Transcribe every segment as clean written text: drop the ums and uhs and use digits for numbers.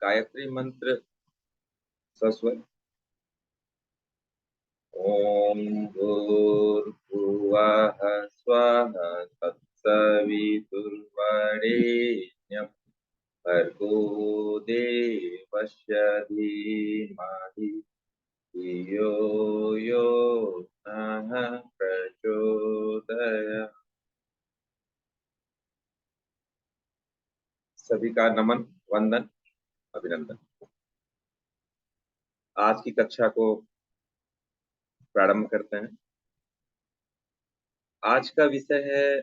गायत्री मंत्र सस्वर। ओम भूर्भुवः स्वः तत्सवितुर्वरेण्यं भर्गो देवस्य धीमहि धियो यो नः प्रचोदयात्। सभी का नमन, वंदन, अभिनंदन। आज की कक्षा को प्रारंभ करते हैं। आज का विषय है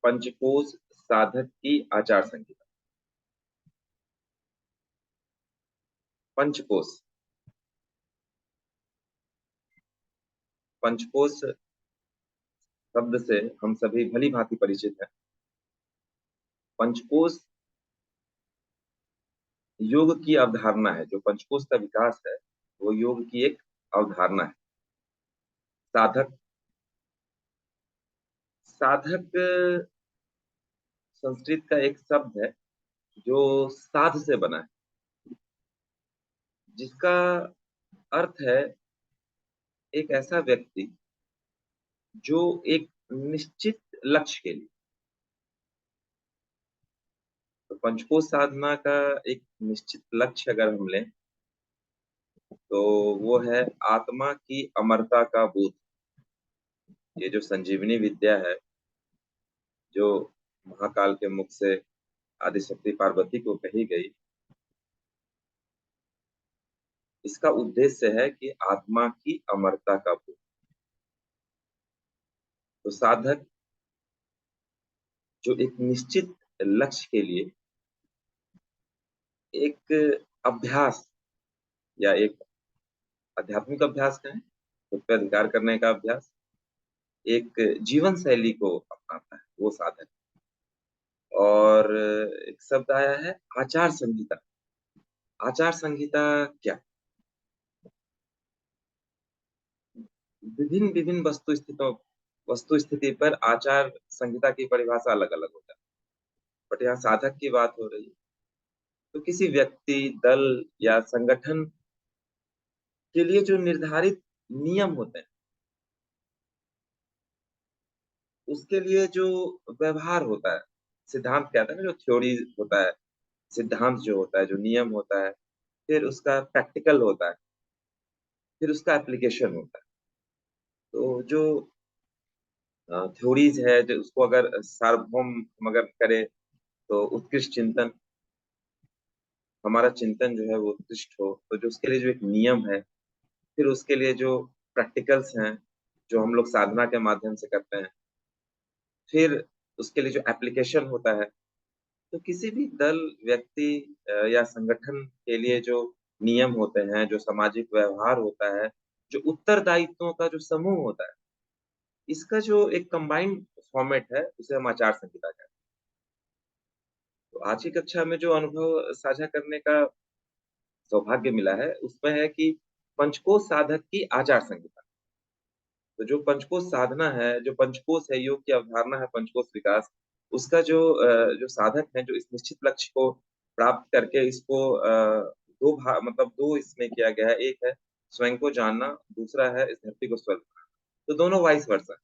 पंचकोश साधक की आचार संहिता। पंचकोश, पंचकोश शब्द से हम सभी भली भांति परिचित हैं। पंचकोश योग की अवधारणा है। जो पंचकोश का विकास है वो योग की एक अवधारणा है। साधक, साधक संस्कृत का एक शब्द है जो साध से बना है, जिसका अर्थ है एक ऐसा व्यक्ति जो एक निश्चित लक्ष्य के लिए। तो पंचकोश साधना का एक निश्चित लक्ष्य अगर हम लें तो वो है आत्मा की अमरता का बोध। ये जो संजीवनी विद्या है, जो महाकाल के मुख से आदिशक्ति पार्वती को कही गई, इसका उद्देश्य है कि आत्मा की अमरता का बोध। तो साधक जो एक निश्चित लक्ष्य के लिए एक अभ्यास या एक आध्यात्मिक अभ्यास कहें, खुद पे अधिकार करने का अभ्यास, एक जीवन शैली को अपनाता है, वो साधक। और एक शब्द आया है आचार संहिता। आचार संहिता क्या? विभिन्न विभिन्न वस्तु स्थिति पर आचार संहिता की परिभाषा अलग अलग होता है। बट यहाँ साधक की बात हो रही है, तो किसी व्यक्ति, दल या संगठन के लिए जो निर्धारित नियम होते हैं, उसके लिए जो व्यवहार होता है, सिद्धांत कहते हैं ना, जो थ्योरी होता है, सिद्धांत जो होता है, जो नियम होता है, फिर उसका प्रैक्टिकल होता है, फिर उसका एप्लीकेशन होता है। तो जो थ्योरीज है, जो उसको अगर सार्वभौम हम अगर करें तो उत्कृष्ट चिंतन, हमारा चिंतन जो है वो उत्कृष्ट हो, तो जो उसके लिए जो एक नियम है, फिर उसके लिए जो प्रैक्टिकल्स हैं जो हम लोग साधना के माध्यम से करते हैं, फिर उसके लिए जो एप्लीकेशन होता है। तो किसी भी दल, व्यक्ति या संगठन के लिए जो नियम होते हैं, जो सामाजिक व्यवहार होता है, जो उत्तरदायित्वों का जो समूह होता है, इसका जो एक कंबाइंड फॉर्मेट है, उसे हम आचार संहिता कहते हैं। तो आज की कक्षा में जो अनुभव साझा करने का सौभाग्य मिला है, उसमें है कि पंचकोश साधक की आचार संहिता। तो जो पंचकोश साधना है, जो पंचकोश है, योग की अवधारणा है पंचकोश विकास, उसका जो साधक है, जो इस निश्चित लक्ष्य को प्राप्त करके इसको दो भाग, मतलब दो इसमें किया गया है। एक है स्वयं को जानना, दूसरा है इस धरती को स्वर्ग बनाना। तो दोनों वाइस वर्सा,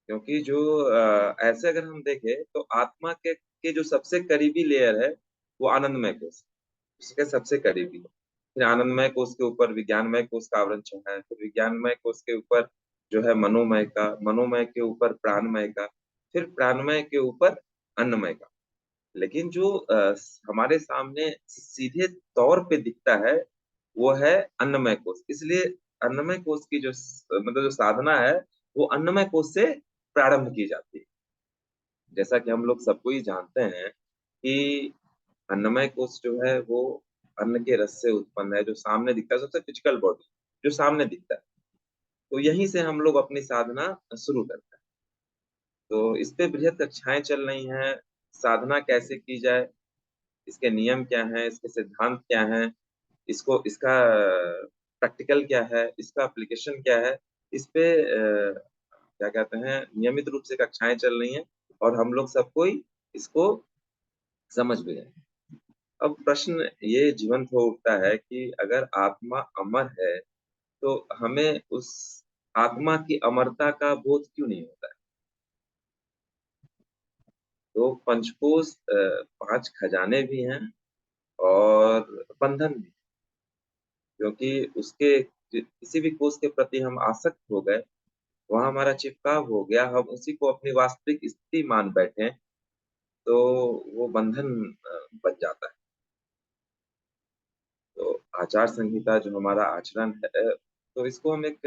क्योंकि जो ऐसे अगर हम देखें तो आत्मा के जो सबसे करीबी लेयर है वो आनंदमय कोश, उसके सबसे करीबी है। फिर आनंदमय कोश के ऊपर विज्ञानमय कोश का आवरण छटा है, फिर विज्ञानमय कोश के ऊपर जो है मनोमय का, मनोमय के ऊपर प्राणमय का, फिर प्राणमय के ऊपर अन्नमय का। लेकिन जो हमारे सामने सीधे तौर पे दिखता है वो है अन्नमय कोश। इसलिए अन्नमय कोश की जो मतलब जो साधना है वो अन्नमय कोश से प्रारंभ की जाती है। जैसा कि हम लोग सबको ही जानते हैं कि अन्नमय कोश जो है वो अन्न के रस से उत्पन्न है, जो सामने दिखता है, सबसे फिजिकल बॉडी जो सामने दिखता है। तो यहीं से हम लोग अपनी साधना शुरू करते हैं। तो इस पे बृहद कक्षाएं चल रही हैं। साधना कैसे की जाए, इसके नियम क्या हैं, इसके सिद्धांत क्या हैं, इसको इसका प्रैक्टिकल क्या है, इसका एप्लीकेशन क्या है, इस पे क्या कहते हैं, नियमित रूप से कक्षाएं चल रही हैं और हम लोग सब कोई इसको समझ भी रहे हैं। अब प्रश्न ये जीवंत हो उठता है कि अगर आत्मा अमर है तो हमें उस आत्मा की अमरता का बोध क्यों नहीं होता है। तो पंचकोश पांच खजाने भी हैं और बंधन भी, क्योंकि उसके किसी भी कोष के प्रति हम आसक्त हो गए, वहां हमारा चिपकाव हो गया, हम उसी को अपनी वास्तविक स्थिति मान बैठे, तो वो बंधन बन जाता है। तो आचार संहिता जो हमारा आचरण है, तो इसको हम एक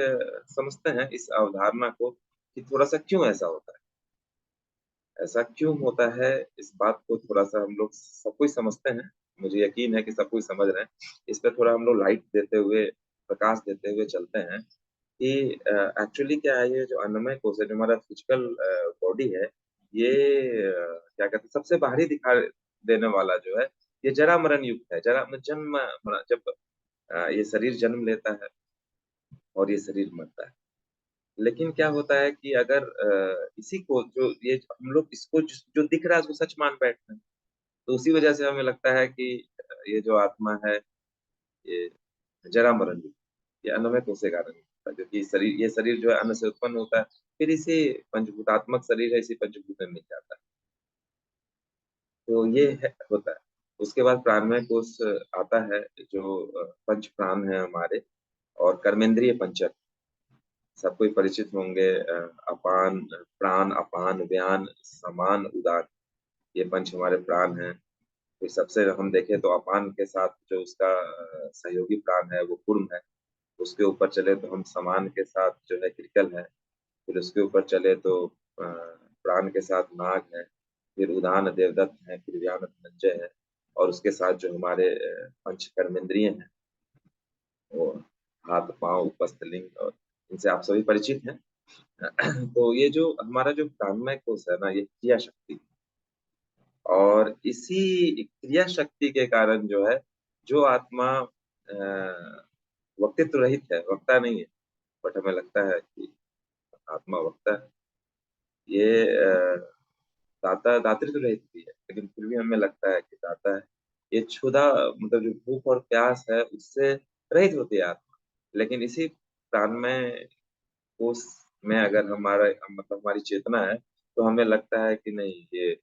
समझते हैं इस अवधारणा को कि थोड़ा सा क्यों ऐसा होता है, ऐसा क्यों होता है। इस बात को थोड़ा सा हम लोग सब कुछ समझते हैं, मुझे यकीन है कि सब कुछ समझ रहे हैं। इस पे थोड़ा हम लोग लाइट देते हुए, प्रकाश देते हुए चलते हैं कि एक्चुअली क्या है, ये जो अन्नमय कोश है, जो हमारा फिजिकल बॉडी है, ये क्या कहते हैं, सबसे बाहरी दिखा देने वाला जो है, ये जरा मरण युक्त है। जरा जन्म जब ये शरीर जन्म लेता है और ये शरीर मरता है। लेकिन क्या होता है कि अगर इसी को जो ये हम लोग इसको जो दिख रहा है उसको सच मान बैठते हैं, तो उसी वजह से हमें लगता है कि ये जो आत्मा है, ये जरा मरण युक्त, ये अन्नमय कोश के कारण होता है, क्योंकि शरीर, ये शरीर जो है अन्न से उत्पन्न होता है, फिर इसे पंचभूतात्मक शरीर है, इसी पंचभूत में मिल जाता है। तो ये होता है। उसके बाद प्राणमय कोश आता है, जो पंच प्राण है हमारे, और कर्मेंद्रिय पंचक, सब कोई परिचित होंगे। अपान प्राण, अपान व्यान, समान उदान, ये पंच हमारे प्राण हैं। फिर सबसे हम देखें तो अपान के साथ जो उसका सहयोगी प्राण है वो कूर्म है। उसके ऊपर चले तो हम समान के साथ जो है क्रिकल है। फिर उसके ऊपर चले तो प्राण के साथ नाग है। फिर उदान देवदत्त है, फिर व्यान धनंजय है। और उसके साथ जो हमारे पंच कर्मेंद्रिय हैं, वो हाथ पांव उपस्थ लिंग, और इनसे आप सभी परिचित हैं। तो ये जो हमारा जो प्राणमय कोश है ना, ये क्रिया शक्ति, और इसी क्रिया शक्ति के कारण जो है, जो आत्मा वक्तित्व रहित है, वक्ता नहीं है, बट हमें लगता है कि आत्मा वक्ता है। ये दाता दातृत्व रहित भी है, लेकिन फिर भी हमें लगता है कि दाता है। ये क्षुधा, मतलब जो भूख और प्यास है, उससे रहित होती है आत्मा। लेकिन इसी प्राणमय कोश में अगर हमारा, मतलब हमारी चेतना है, तो हमें लगता है कि नहीं, ये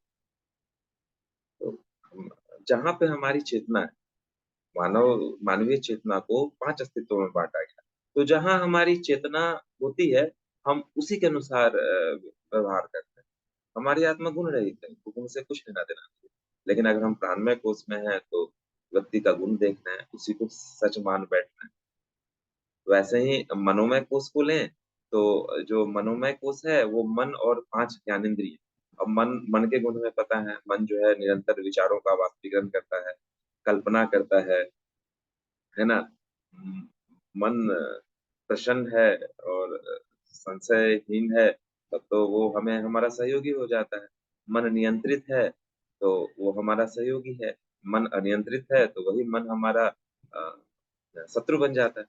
तो जहाँ पे हमारी चेतना है, मानवीय चेतना को पांच अस्तित्वों में बांटा गया। तो जहाँ हमारी चेतना होती है, हम उसी के अनुसार व्यवहार करते हैं। हमारी आत्मा गुण रहित है, तो गुण से कुछ लेना देना नहीं है। लेकिन अगर हम प्राणमय कोश में हैं, तो व्यक्ति का गुण देखना है, उसी को सच मान बैठना है। वैसे ही मनोमय कोश को लें, तो जो मनोमय कोश है वो मन और पांच ज्ञानेंद्रिय। अब मन के गुण हमें पता है, मन जो है निरंतर विचारों का वाष्पीकरण करता है, कल्पना करता है ना। म- मन प्रसन्न है और संशयहीन है, तब तो वो हमें हमारा सहयोगी हो जाता है। मन नियंत्रित है तो वो हमारा सहयोगी है। मन अनियंत्रित है तो वही मन हमारा शत्रु बन जाता है।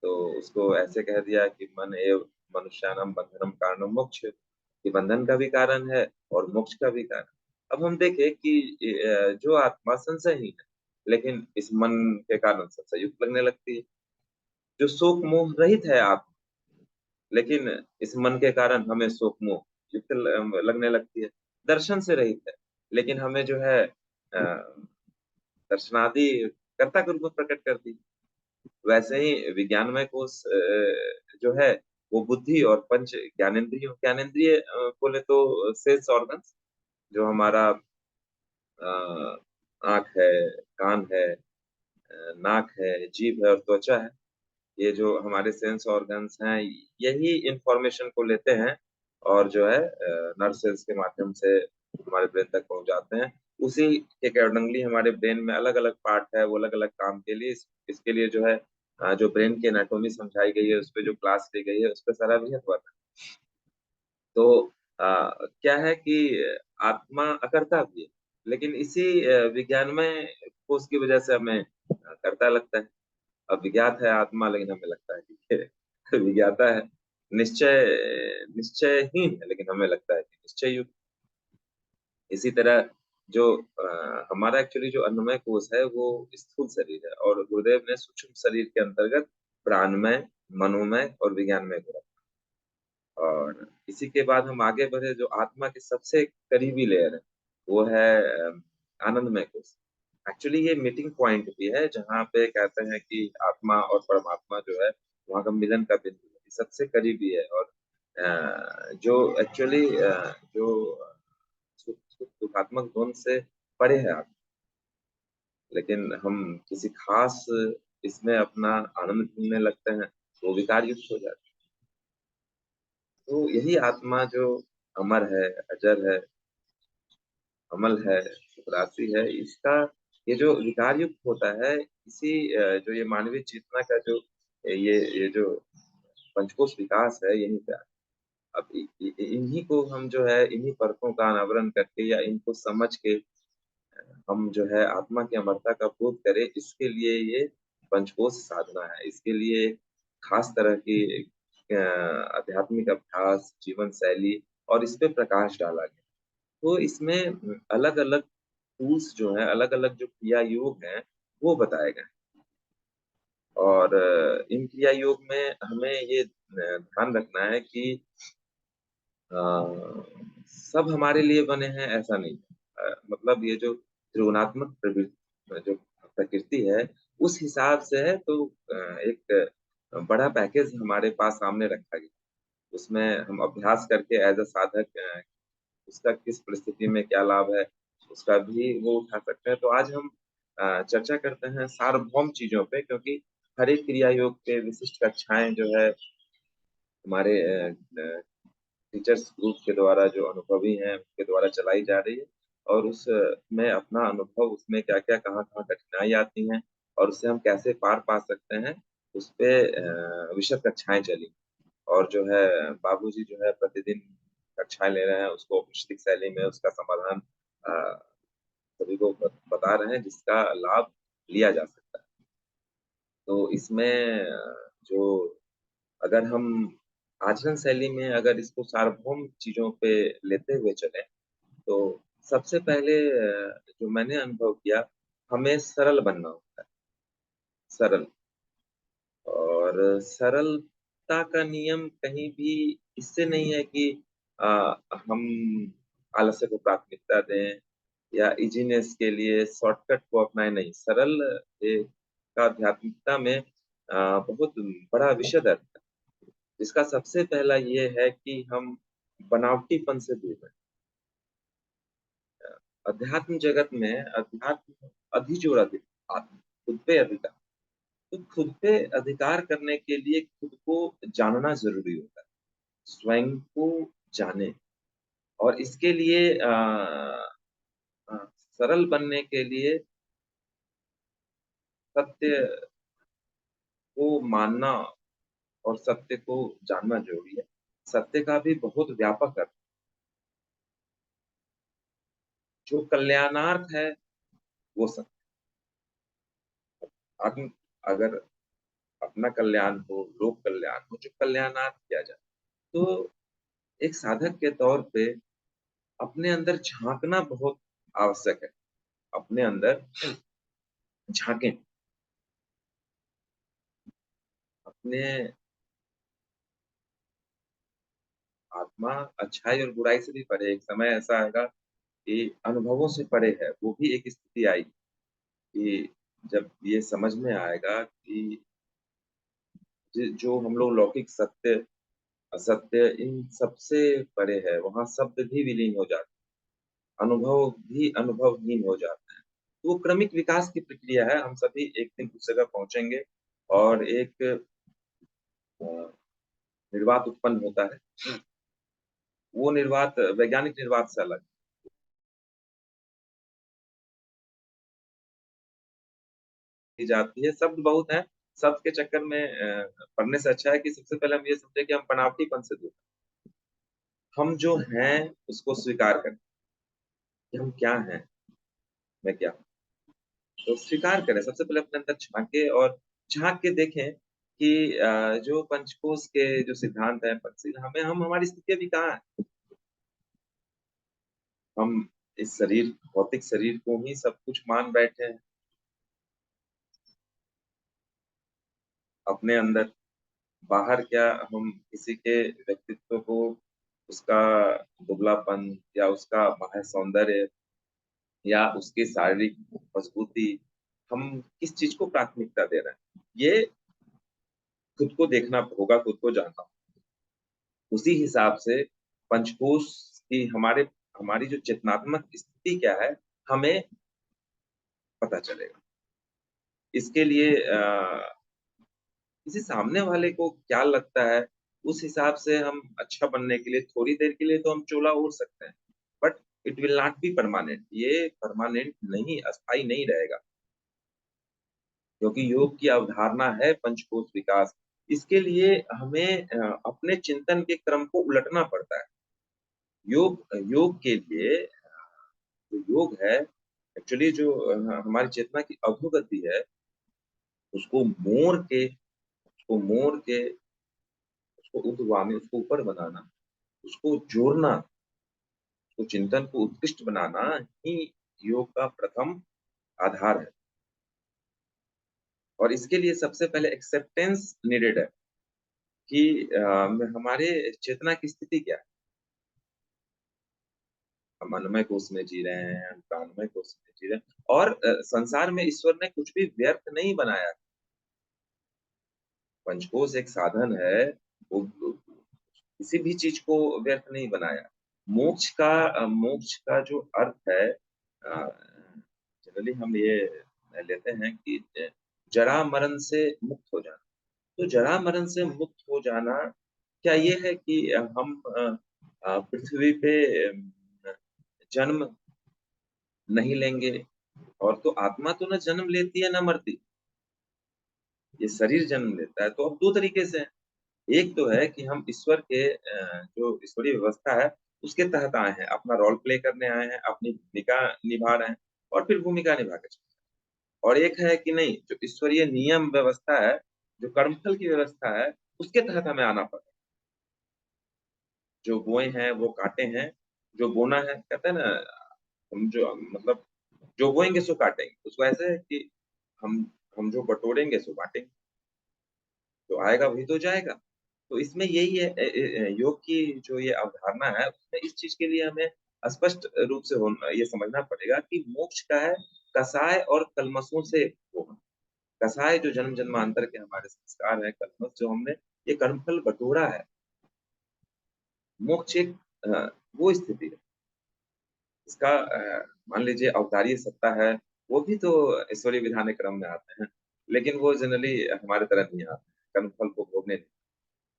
तो उसको ऐसे कह दिया कि मन एव मनुष्याणाम बंधनम कारणम मोक्ष, कि बंधन का भी कारण है और मोक्ष का भी कारण। अब हम देखें कि जो आत्मा संशयहीन है, लेकिन इस मन के कारण संशय युक्त लगने लगती है। जो शोक मोह रहित है आत्मा, लेकिन इस मन के कारण हमें शोक मोह युक्त लगने लगती है। दर्शन से रहित है, लेकिन हमें जो है दर्शनादि कर्ता के रूप में प्रकट करती है। वैसे ही विज्ञानमय कोश जो है, वो बुद्धि और पंच ज्ञानेंद्रियों, ज्ञानेंद्रिय बोले तो सेंस ऑर्गन्स, जो हमारा आंख है, कान है, नाक है, जीभ है और त्वचा है। ये जो हमारे सेंस ऑर्गन्स हैं, यही इंफॉर्मेशन को लेते हैं और जो है नर्व सेल्स के माध्यम से हमारे ब्रेन तक पहुंच जाते हैं। उसी के अकॉर्डिंगली हमारे ब्रेन में अलग अलग पार्ट है, वो अलग अलग काम के लिए, इसके लिए जो है जो ब्रेन की एनाटोमी समझाई गई है, उस पर जो क्लास ली गई है, उस पर सारा भी हुआ था। तो क्या है कि आत्मा अकर्ता भी है, लेकिन इसी विज्ञानमय कोश की वजह से हमें कर्ता लगता है। अब विज्ञात है आत्मा, लेकिन हमें लगता है कि विज्ञाता है। निश्चयहीन है, लेकिन हमें लगता है कि निश्चय युक्त। इसी तरह जो हमारा एक्चुअली जो अन्नमय कोश है वो स्थूल शरीर है, और गुरुदेव ने सूक्ष्म शरीर के अंतर्गत प्राणमय, मनोमय और विज्ञानमय को रखा। और इसी के बाद हम आगे बढ़े, जो आत्मा के सबसे करीबी लेयर है वो है आनंदमय कोश। एक्चुअली ये मीटिंग पॉइंट भी है, जहाँ पे कहते हैं कि आत्मा और परमात्मा जो है वहाँ का मिलन का बिंदु है, सबसे करीबी है। और जो एक्चुअली जो सुखात्मक धुन से परे है आत्मा, लेकिन हम किसी खास इसमें अपना आनंद ढूंढने लगते हैं, वो विकार युक्त हो जाता है। तो यही आत्मा जो अमर है, अजर है, अमल है, चपरासी है, इसका ये जो विकार युक्त होता है, इसी जो ये मानवीय चेतना का जो ये जो पंचकोश विकास है, यहीं पे अब इन्हीं को हम जो है इन्हीं परतों का अनावरण करके या इनको समझ के हम जो है आत्मा की अमरता का बोध करें, इसके लिए ये पंचकोश साधना है। इसके लिए खास तरह की आध्यात्मिक अभ्यास, जीवन शैली और इस पे प्रकाश डाला गया। तो इसमें अलग-अलग टूल्स जो हैं, अलग-अलग जो क्रिया योग हैं, वो बताए गए हैं। और इन क्रिया योग में हमें ये ध्यान रखना है कि अ, सब हमारे लिए बने हैं ऐसा नहीं है। मतलब ये जो त्रिगुणात्मक जो प्रकृति है, उस हिसाब से है, तो एक बड़ा पैकेज हमारे पास सामने रखा गया। उसमें हम अभ्यास करके एज़ अ साधक उसका किस परिस्थिति में क्या लाभ है, उसका भी वो उठा सकते हैं। तो आज हम चर्चा करते हैं सार्वभौम चीज़ों पे, क्योंकि हर एक क्रिया योग के विशिष्ट कक्षाएँ जो है हमारे टीचर्स ग्रुप के द्वारा जो अनुभवी हैं, उनके द्वारा चलाई जा रही है। और उस में अपना अनुभव, उसमें क्या-क्या, कहाँ-कहाँ कठिनाई आती हैं और उससे हम कैसे पार पा सकते हैं, उस पे विशद कक्षाएँ चली। और जो है बाबूजी जो है प्रतिदिन कक्षाएँ ले रहे हैं, उसको औपनिषदिक शैली में उसका समाधान अ, सभी को बता रहे हैं, जिसका लाभ लिया जा सकता है। तो इसमें जो अगर हम आचरण शैली में अगर इसको सार्वभौम चीज़ों पे लेते हुए चलें, तो सबसे पहले जो मैंने अनुभव किया, हमें सरल बनना होता है, सरल। और सरलता का नियम कहीं भी इससे नहीं है कि हम आलस्य को प्राथमिकता दें या ईज़ीनेस के लिए शॉर्टकट को अपनाएँ, नहीं। सरल का आध्यात्मिकता में बहुत बड़ा विशद अर्थ है, जिसका सबसे पहला ये है कि हम बनावटीपन से दूर रहें। अध्यात्म जगत में अध्यात्म अधिजोर अधिक आत्म, खुद पे अधिकार। तो खुद पे अधिकार करने के लिए खुद को जानना ज़रूरी होता है। स्वयं को जानें, और इसके लिए सरल बनने के लिए सत्य को मानना और सत्य को जानना ज़रूरी है। सत्य का भी बहुत व्यापक अर्थ, जो कल्याणार्थ है, वो सत्य। आत्म अगर अपना कल्याण हो, लोक कल्याण हो, जो कल्याणार्थ किया जाए, तो एक साधक के तौर पे अपने अंदर झाँकना बहुत आवश्यक है। अपने अंदर झाँकें, अपने आत्मा अच्छाई और बुराई से भी परे। एक समय ऐसा आएगा कि अनुभवों से परे है, वो भी एक स्थिति आएगी कि जब ये समझ में आएगा कि जो हम लोग लौकिक सत्य, असत्य, इन सबसे परे है, वहाँ शब्द भी विलीन हो जाते हैं, अनुभव भी अनुभवहीन हो जाते हैं। तो वो क्रमिक विकास की प्रक्रिया है, हम सभी एक दिन उस जगह पहुँचेंगे और एक अ, निर्वात उत्पन्न होता है। वो निर्वात वैज्ञानिक निर्वात से अलग की जाती है। शब्द बहुत हैं, शब्द के चक्कर में पढ़ने से अच्छा है कि सबसे पहले हम ये समझें कि हम बनावटीपन से दूर, हम जो हैं उसको स्वीकार करें कि हम क्या हैं, मैं क्या हूँ। तो स्वीकार करें, सबसे पहले अपने अंदर झाँके और झाँक के देखें कि जो पंचकोश के जो सिद्धांत हैं, हमें हम हमारी स्थिति अभी कहाँ है? हम इस शरीर, भौतिक शरीर को ही सब कुछ मान बैठे हैं अपने अंदर। बाहर क्या हम किसी के व्यक्तित्व को, उसका दुबलापन या उसका बाह्य सौंदर्य या उसकी शारीरिक मजबूती, हम किस चीज को प्राथमिकता दे रहे हैं, ये खुद को देखना होगा, खुद को जानना होगा। उसी हिसाब से पंचकोश की हमारे हमारी जो चेतनात्मक स्थिति क्या है, हमें पता चलेगा। इसके लिए किसी सामने वाले को क्या लगता है, उस हिसाब से हम अच्छा बनने के लिए थोड़ी देर के लिए तो हम चोला ओढ़ सकते हैं, but it will not be permanent. ये परमानेंट नहीं, अस्थाई नहीं रहेगा, क्योंकि योग की अवधारणा है पंचकोश विकास। इसके लिए हमें अपने चिंतन के क्रम को उलटना पड़ता है। योग योग के लिए जो योग है, एक्चुअली जो हमारी चेतना की अधोगति है, उसको मोड़ के उसको ऊर्ध्वगामी, उसको ऊपर बनाना, उसको जोड़ना, उसको चिंतन को उत्कृष्ट बनाना ही योग का प्रथम आधार है। और इसके लिए सबसे पहले एक्सेप्टेंस नीडेड है कि हमारे चेतना की स्थिति क्या है। हम अन्नमय कोश में जी रहे हैं, हम प्राणमय कोश में जी रहे हैं, और संसार में ईश्वर ने कुछ भी व्यर्थ नहीं बनाया। पंचकोश एक साधन है, वो किसी भी चीज को व्यर्थ नहीं बनाया। मोक्ष का जो अर्थ है, जनरली हम ये लेते हैं कि जरा मरण से मुक्त हो जाना। तो जरा मरण से मुक्त हो जाना क्या ये है कि हम पृथ्वी पे जन्म नहीं लेंगे? और तो आत्मा तो न जन्म लेती है न मरती, ये शरीर जन्म लेता है। तो अब दो तरीके से है। एक तो है कि हम ईश्वर के जो ईश्वरीय व्यवस्था है उसके तहत आए हैं, अपना रोल प्ले करने आए हैं, अपनी भूमिका निभा रहे हैं और फिर भूमिका निभा के चले। और एक है कि नहीं, जो ईश्वरीय नियम व्यवस्था है, जो कर्मफल की व्यवस्था है, उसके तहत हमें आना पड़ा। जो बोए हैं वो काटे हैं, जो बोना है, कहते हैं ना, हम जो मतलब जो बोएंगे सो काटेंगे। उसको ऐसे है कि हम हम जो बटोरेंगे सो बांटेंगे, जो आएगा वही तो जाएगा। तो इसमें यही है, योग की जो ये अवधारणा है, उसमें इस चीज के लिए हमें स्पष्ट रूप से ये समझना पड़ेगा कि मोक्ष का है कसाय और कल्मषों से होना। कसाय जो जन्म जन्मांतर के हमारे संस्कार है, कल्मष जो हमने ये कर्मफल बटोरा है। मोक्ष एक वो स्थिति है, इसका मान लीजिए अवतारीय सत्ता है, वो भी तो ईश्वरीय विधान क्रम में आते हैं, लेकिन वो जनरली हमारे तरह नहीं आते हैं, कर्मफल को भोगने नहीं।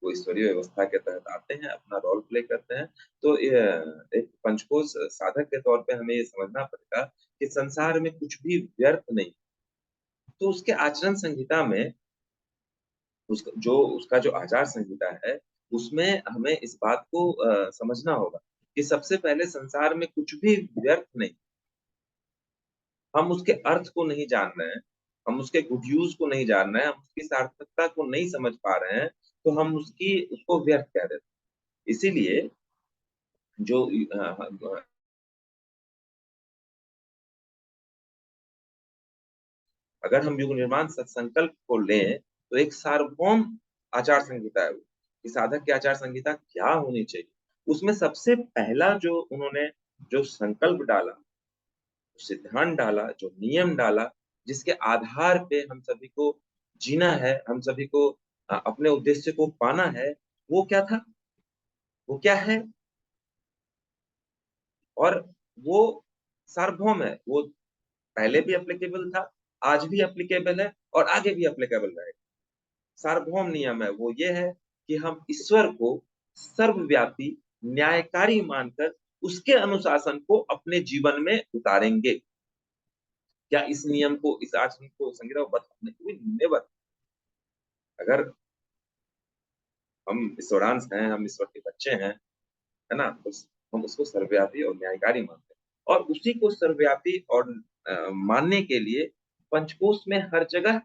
वो ईश्वरीय व्यवस्था के तहत आते हैं, अपना रोल प्ले करते हैं। तो एक पंचकोश साधक के तौर पे हमें ये समझना पड़ेगा कि संसार में कुछ भी व्यर्थ नहीं। तो उसके आचरण संहिता में उसका जो आचार संहिता है, उसमें हमें इस बात को समझना होगा कि सबसे पहले संसार में कुछ भी व्यर्थ नहीं। हम उसके अर्थ को नहीं जान रहे हैं, हम उसके गुड यूज को नहीं जान रहे हैं, हम उसकी सार्थकता को नहीं समझ पा रहे हैं, तो हम उसको व्यर्थ कह देते हैं। इसीलिए जो अगर हम युग निर्माण सत्संकल्प को लें, तो एक सार्वभौम आचार संहिता है वो, कि साधक की आचार संहिता क्या होनी चाहिए। उसमें सबसे पहला जो उन्होंने जो संकल्प डाला, सिद्धांत डाला, जो नियम डाला, जिसके आधार पे हम सभी को जीना है, हम सभी को अपने उद्देश्य को पाना है, वो क्या था, वो क्या है, और वो सार्वभौम है। वो पहले भी एप्लीकेबल था, आज भी एप्लीकेबल है और आगे भी एप्लीकेबल रहेगा। सार्वभौम नियम है वो ये है कि हम ईश्वर को सर्वव्यापी, न्यायकारी मानकर उसके अनुशासन को अपने जीवन में उतारेंगे। क्या इस नियम को, इस आचरण को संग्रहबद्ध हमने नेवर। अगर हम ईश्वरांश हैं, हम ईश्वर के बच्चे हैं, है ना, तो हम उसको सर्वव्यापी और न्यायकारी मानते हैं। और उसी को सर्वव्यापी और मानने के लिए पंचकोश में हर जगह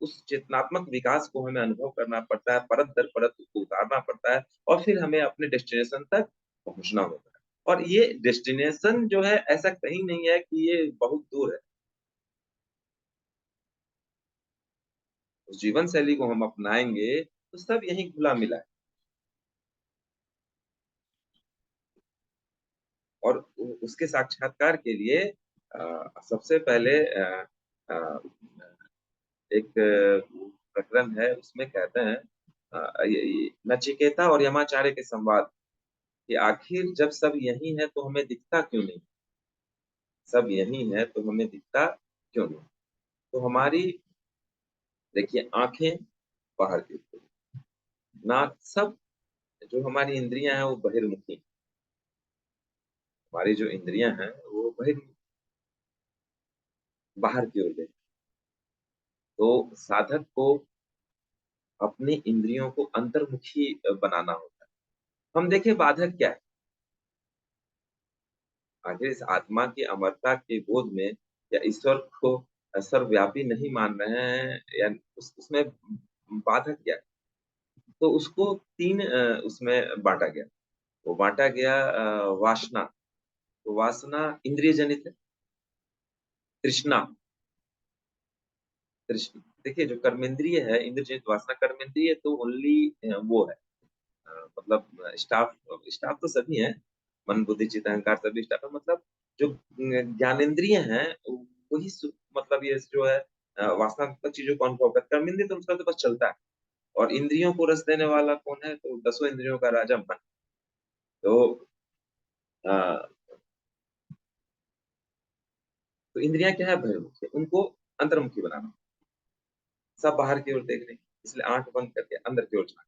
उस चेतनात्मक विकास को हमें अनुभव करना पड़ता है, परत दर परत उसको उतारना पड़ता है, और फिर हमें अपने डेस्टिनेशन तक पहुंचना होता है। और ये डेस्टिनेशन जो है ऐसा कहीं नहीं है कि ये बहुत दूर है। उस जीवन शैली को हम अपनाएंगे तो सब यही घुला मिला है। और उसके साक्षात्कार के लिए सबसे पहले अ, एक प्रकरण है, उसमें कहते हैं ये नचिकेता और यमाचार्य के संवाद, कि आखिर जब सब यही है तो हमें दिखता क्यों नहीं, सब यही है तो हमें दिखता क्यों नहीं। तो हमारी देखिए आंखें बाहर की ओर, नाक, सब जो हमारी इंद्रियां हैं वो बहिर्मुखी हैं। हमारी जो इंद्रियां हैं वो बाहर की ओर देख। तो साधक को अपनी इंद्रियों को अंतर्मुखी बनाना होता है। हम देखें बाधक क्या है। आखिर इस आत्मा की अमरता के बोध में या ईश्वर को सर्वव्यापी नहीं मान रहे हैं, या उसमें बाधक क्या है। तो उसको तीन उसमें बांटा गया। वो बांटा गया वासना। तो वासना इंद्रिय जनित है। तृष्णा, तृष्णा देखिए जो कर्मेंद्रिय है, इंद्रिय जनित वासना कर्मेंद्रिय तो ओनली वो है, मतलब स्टाफ, स्टाफ तो सभी हैं, मन बुद्धि चित्त अहंकार सभी स्टाफ है, मतलब जो ज्ञानेंद्रिय हैं वही मतलब ये जो है वासनात्मक चीजों को अनुभव करता है। कर्मेंद्रिय तो उसका तो बस चलता है। और इंद्रियों को रस देने वाला कौन है, तो दसों इंद्रियों का राजा मन। तो अ, तो इंद्रियां क्या है, बहिर्मुखी, उनको अंतर्मुखी बनाना। सब बाहर की ओर देख रहे हैं, इसलिए आंख बंद करके अंदर की ओर झांक।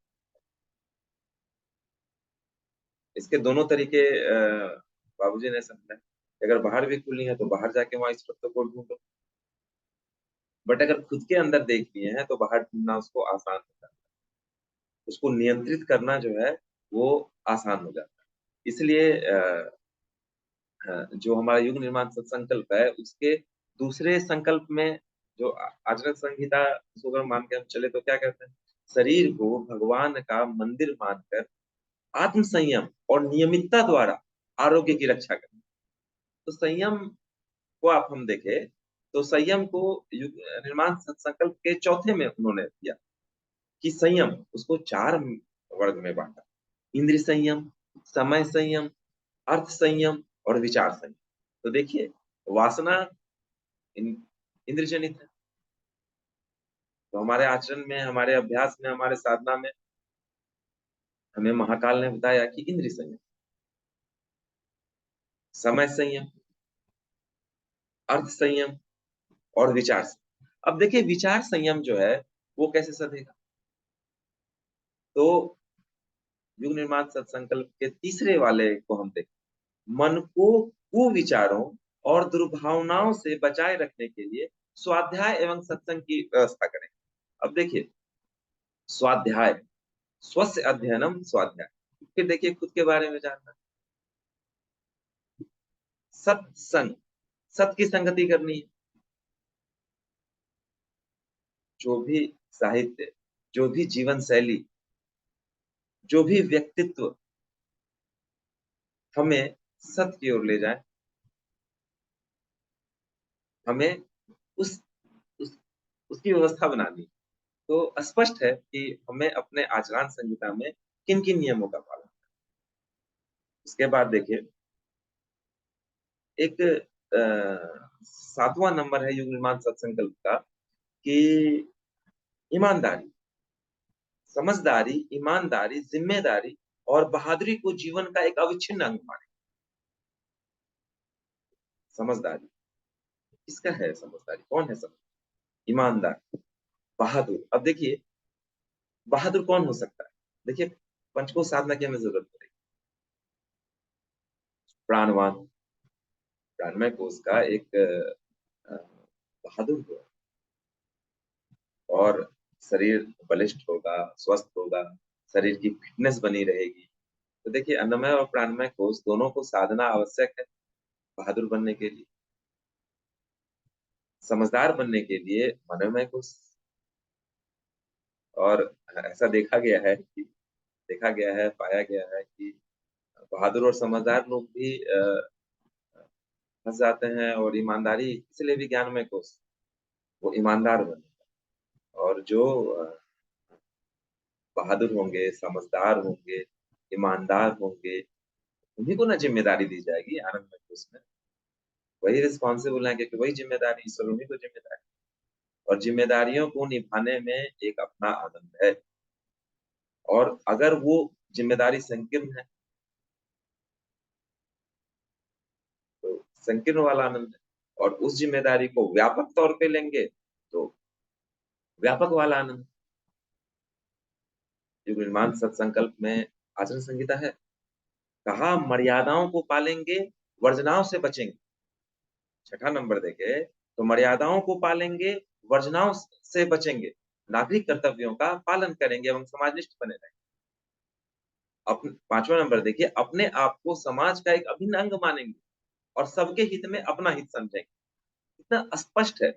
इसके दोनों तरीके बाबूजी ने समझा कि अगर बाहर भी खुली है तो बाहर जाके वहां इस शब्द को ढूंढो, बट अगर खुद के अंदर देख लिए हैं तो बाहर ढूंढना उसको आसान होता है। उसको नियंत्रित करना जो है वो आसान हो जाता है। इसलिए जो हमारा युग निर्माण सत्संकल्प है उसके दूसरे संकल्प में जो आचरण संहिता, उसको अगर मान के हम चले तो क्या कहते हैं, शरीर को भगवान का मंदिर मानकर आत्म संयम और नियमितता द्वारा आरोग्य की रक्षा करना। तो संयम को आप हम देखें तो संयम को युग निर्माण संकल्प के चौथे में उन्होंने दिया, कि संयम उसको चार वर्ग में बांटा। इंद्रिय संयम, समय संयम, अर्थ संयम और विचार संयम। तो देखिए वासना इंद्रिय जनित है। तो हमारे आचरण में, हमारे अभ्यास में, हमारे साधना में हमें महाकाल ने बताया कि इंद्रिय संयम, समय संयम, अर्थ संयम और विचार संयम। अब देखिए विचार संयम जो है वो कैसे सधेगा। तो युग निर्माण सत्संकल्प के तीसरे वाले को हम देखें, मन को कुविचारों और दुर्भावनाओं से बचाए रखने के लिए स्वाध्याय एवं सत्संग की व्यवस्था करें। अब देखिए स्वाध्याय, स्वस्य अध्ययनम स्वाध्याय। फिर देखिए खुद के बारे में जानना, सत्संग, सत की संगति करनी है। जो भी साहित्य, जो भी जीवन शैली, जो भी व्यक्तित्व हमें सत की ओर ले जाए, हमें उस, उस उसकी व्यवस्था बनानी। तो स्पष्ट है कि हमें अपने आचरण संहिता में किन किन नियमों का पालन। उसके बाद देखिए एक सातवां नंबर है युग निर्माण सत्संकल्प का, कि ईमानदारी, समझदारी, ईमानदारी, जिम्मेदारी और बहादुरी को जीवन का एक अविच्छिन्न अंग माने। समझदारी किसका है, समझदारी कौन है, समझ, ईमानदार, बहादुर। अब देखिए बहादुर कौन हो सकता है, देखिए पंचकोश साधना की हमें जरूरत पड़ेगी। प्राणवान, प्राणमय कोश का एक बहादुर हो, और शरीर बलिष्ठ होगा, स्वस्थ होगा, शरीर की फिटनेस बनी रहेगी। तो देखिए अन्नमय और प्राणमय कोश दोनों को साधना आवश्यक है बहादुर बनने के लिए। समझदार बनने के लिए मनोमय कोश। और ऐसा देखा गया है कि, देखा गया है, पाया गया है कि बहादुर और समझदार लोग भी फंस जाते हैं, और ईमानदारी इसलिए भी ज्ञान में कोश, वो ईमानदार बने। और जो बहादुर होंगे, समझदार होंगे, ईमानदार होंगे, उन्हीं को ना जिम्मेदारी दी जाएगी आनंद में कोश में। वही रिस्पॉन्सिबल है, क्योंकि वही जिम्मेदारी, ईश्वर उन्हीं को जिम्मेदारी, और जिम्मेदारियों को निभाने में एक अपना आनंद है। और अगर वो जिम्मेदारी संकीर्ण है तो संकीर्ण वाला आनंद है, और उस जिम्मेदारी को व्यापक तौर पे लेंगे तो व्यापक वाला आनंद। युग निर्माण सत्संकल्प में आचरण संहिता है, कहा मर्यादाओं को पालेंगे, वर्जनाओं से बचेंगे। छठा नंबर देखे तो मर्यादाओं को पालेंगे, वर्जनाओं से बचेंगे, नागरिक कर्तव्यों का पालन करेंगे एवं समाजनिष्ठ बने रहेंगे। अपने पांचवा नंबर देखिए, अपने आप को समाज का एक अभिन्न अंग मानेंगे और सबके हित में अपना हित समझेंगे। इतना स्पष्ट है।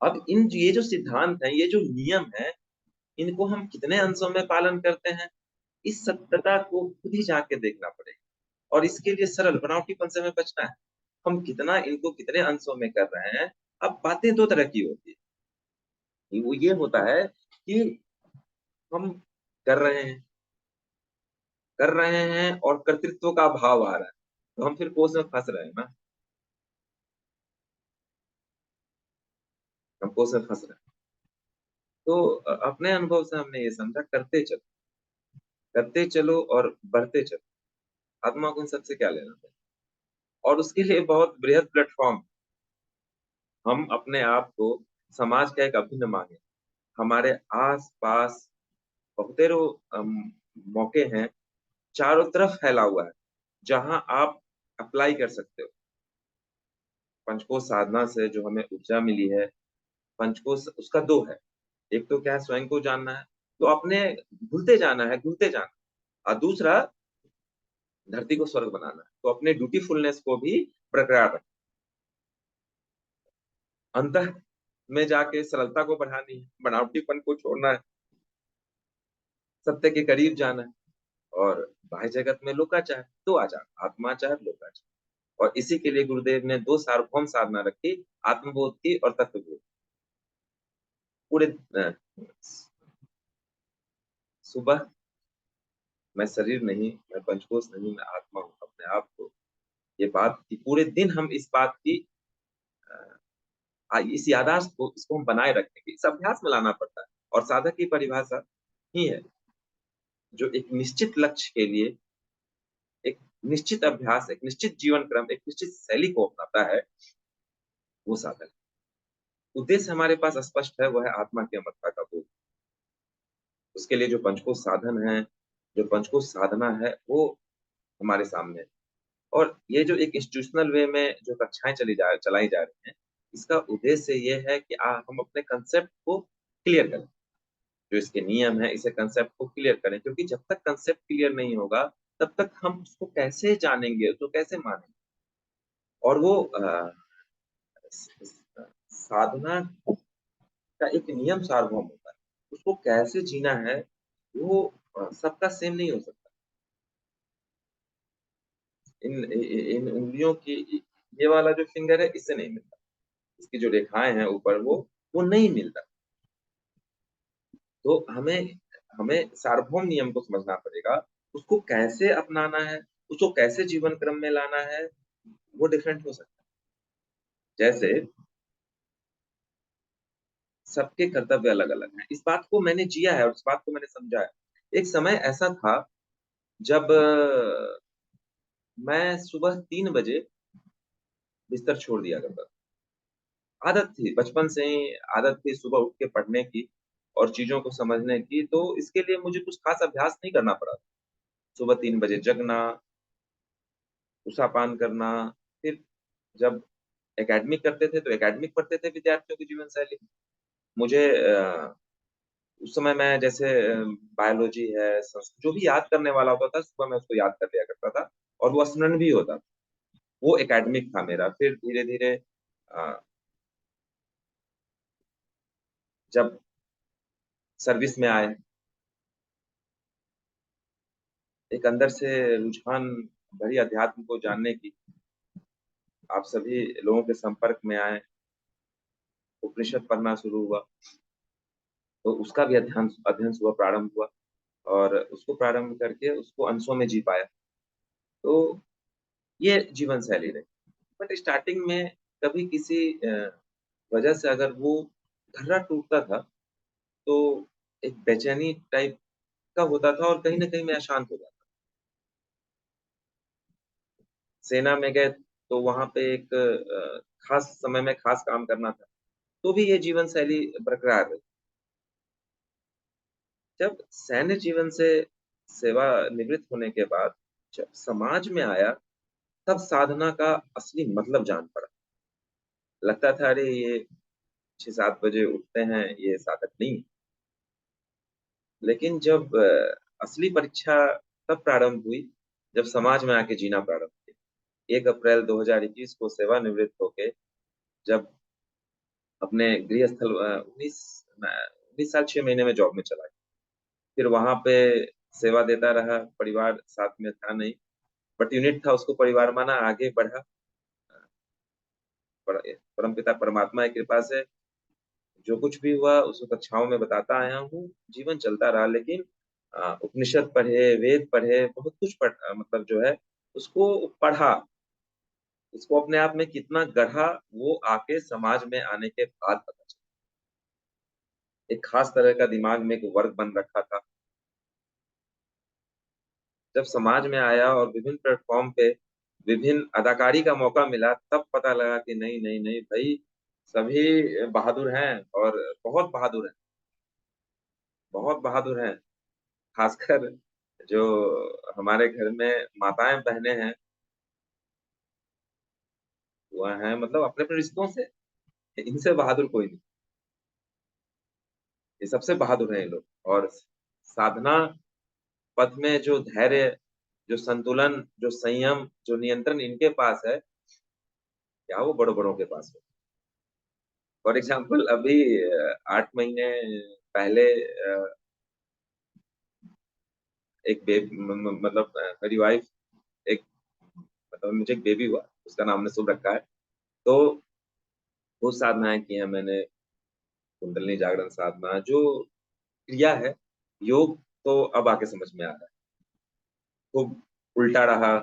अब इन ये जो सिद्धांत है, ये जो नियम है, इनको हम कितने अंशों में पालन करते हैं, इस सत्यता को खुद ही जाके देखना पड़ेगा। और इसके लिए सरल बनावटीपन से हमें बचना है। हम कितना इनको कितने अंशों में कर रहे हैं। अब बातें दो तरह की होती है, वो ये होता है कि हम कर रहे हैं, कर रहे हैं और कर्तृत्व का भाव आ रहा है, तो हम फिर कोस में फंस रहे हैं ना, हम कोस में फंस रहे हैं। तो अपने अनुभव से हमने ये समझा, करते चलो और बढ़ते चलो। आत्मा को इन सबसे क्या लेना है। और उसके लिए बहुत बृहद प्लेटफॉर्म, हम अपने आप को समाज का एक अभिन्न माने। हमारे आस पास बहुतेरो मौके हैं, चारों तरफ फैला हुआ है, जहां आप अप्लाई कर सकते हो। पंचकोश साधना से जो हमें ऊर्जा मिली है, पंचकोश उसका दो है। एक तो क्या है, स्वयं को जानना है, तो अपने घुलते जाना है, घुलते जाना। और दूसरा, धरती को स्वर्ग बनाना है, तो अपने ड्यूटीफुलनेस को भी बरकरार रखना। अंतः में जाके सरलता को बढ़ानी है, बनावटीपन को छोड़ना है, सत्य के करीब जाना है। और बाह्य जगत में लोकाचार, दो आचार, आत्माचार, लोकाचार। और इसी के लिए गुरुदेव ने दो सार्वभौम साधना रखी, आत्मबोध की और तत्वबोध। पूरे सुबह, मैं शरीर नहीं, मैं पंचकोश नहीं, मैं आत्मा हूँ, अपने आप को, ये बात की पूरे दिन हम इस बात की इस यादाश्त को, इसको हम बनाए रखेंगे। इस अभ्यास में लाना पड़ता है। और साधक की परिभाषा ही है जो एक निश्चित लक्ष्य के लिए एक निश्चित अभ्यास, एक निश्चित जीवन क्रम, एक निश्चित शैली को अपनाता है, वो साधक। उद्देश्य हमारे पास स्पष्ट है, वो है आत्मा की अमरता का बोध। उसके लिए जो पंचकोश साधन है, जो पंचकोश साधना है, वो हमारे सामने है। और ये जो एक इंस्टीट्यूशनल वे में जो कक्षाएं चलाई जा रही हैं, इसका उद्देश्य ये है कि हम अपने कंसेप्ट को क्लियर करें। जो इसके नियम है, इसे कंसेप्ट को क्लियर करें, क्योंकि जब तक कंसेप्ट क्लियर नहीं होगा, तब तक हम उसको कैसे जानेंगे, उसको कैसे मानेंगे। और वो साधना का एक नियम सार्वभौम होता है, उसको कैसे जीना है, वो सबका सेम नहीं हो सकता। इन उंगलियों की, ये वाला जो फिंगर है, इससे नहीं मिलता। इसकी जो रेखाएं हैं ऊपर, वो नहीं मिलता। तो हमें हमें सार्वभौम नियम को समझना पड़ेगा। उसको कैसे अपनाना है, उसको कैसे जीवन क्रम में लाना है, वो डिफरेंट हो सकता है। जैसे सबके कर्तव्य अलग अलग हैं, इस बात को मैंने जिया है और इस बात को मैंने समझा है। एक समय ऐसा था जब मैं सुबह 3 बजे बिस्तर छोड़ दिया करता था। आदत थी, बचपन से ही आदत थी सुबह उठ के पढ़ने की और चीजों को समझने की, तो इसके लिए मुझे कुछ खास अभ्यास नहीं करना पड़ा। सुबह 3 बजे जगना, उषापान करना, फिर जब एकेडमिक करते थे तो एकेडमिक पढ़ते थे विद्यार्थियों की जीवन शैली। मुझे उस समय मैं जैसे बायोलॉजी है, जो भी याद करने वाला होता था, सुबह मैं उसको याद कर लिया करता था, और वो स्मरण भी होता था। वो एकेडमिक था मेरा। फिर धीरे धीरे जब सर्विस में आए, एक अंदर से रुझान भरी अध्यात्म को जानने की, आप सभी लोगों के संपर्क में आए, उपनिषद पढ़ना शुरू हुआ, तो उसका भी अध्ययन अध्ययन हुआ, प्रारंभ हुआ, और उसको प्रारंभ करके उसको अंशों में जी पाया। तो ये जीवन शैली रही। बट स्टार्टिंग में कभी किसी वजह से अगर वो घर्रा टूटता था, तो एक बेचैनी टाइप का होता था, और कहीं न कहीं मैं अशांत हो जाता। सेना में गए तो वहाँ पे एक खास समय में खास काम करना था, तो भी ये जीवन शैली बरकरार रही। जब सैन्य जीवन से सेवानिवृत्त होने के बाद जब समाज में आया, तब साधना का असली मतलब जान पड़ा। लगता था अरे ये 6-7 बजे उठते हैं, ये साधक नहीं। लेकिन जब असली परीक्षा तब प्रारंभ हुई, जब समाज में आके जीना प्रारंभ किया। 1 अप्रैल 2021 को सेवानिवृत्त होके जब अपने गृह स्थल 19 साल 6 महीने में जॉब में चला गया। फिर वहाँ पे सेवा देता रहा, परिवार साथ में था नहीं, बट यूनिट था, उसको परिवार माना, आगे बढ़ा। परमपिता परमात्मा की कृपा से जो कुछ भी हुआ उसको कक्षाओं में बताता आया हूँ, जीवन चलता रहा। लेकिन उपनिषद पढ़े, वेद पढ़े, बहुत कुछ मतलब जो है उसको पढ़ा, उसको अपने आप में कितना गढ़ा, वो आके समाज में आने के बाद पता चला। एक खास तरह का दिमाग में एक वर्ग बन रखा था। जब समाज में आया और विभिन्न प्लेटफ़ॉर्म पे विभिन्न अदाकारी का मौका मिला, तब पता लगा कि नहीं, नहीं, नहीं भई, सभी बहादुर हैं, और बहुत बहादुर हैं, बहुत बहादुर हैं। खासकर जो हमारे घर में माताएँ, बहनें हैं, वो हैं मतलब अपने-अपने रिश्तों से, इनसे बहादुर कोई नहीं। ये सबसे बहादुर हैं ये लोग। और साधना पथ में जो धैर्य, जो संतुलन, जो संयम, जो नियंत्रण इनके पास है, क्या वो बड़ों-बड़ों के पास हो। फॉर एग्ज़ाम्पल अभी 8 महीने पहले एक म म मतलब मेरी वाइफ़, एक मतलब मुझे एक बेबी हुआ, उसका नाम हमने शुभ रखा है। तो वो साधनाएँ की हैं मैंने, कुंडलिनी जागरण साधना, जो क्रिया है, योग, तो अब आके समझ में आ रहा है। खूब उल्टा रहा,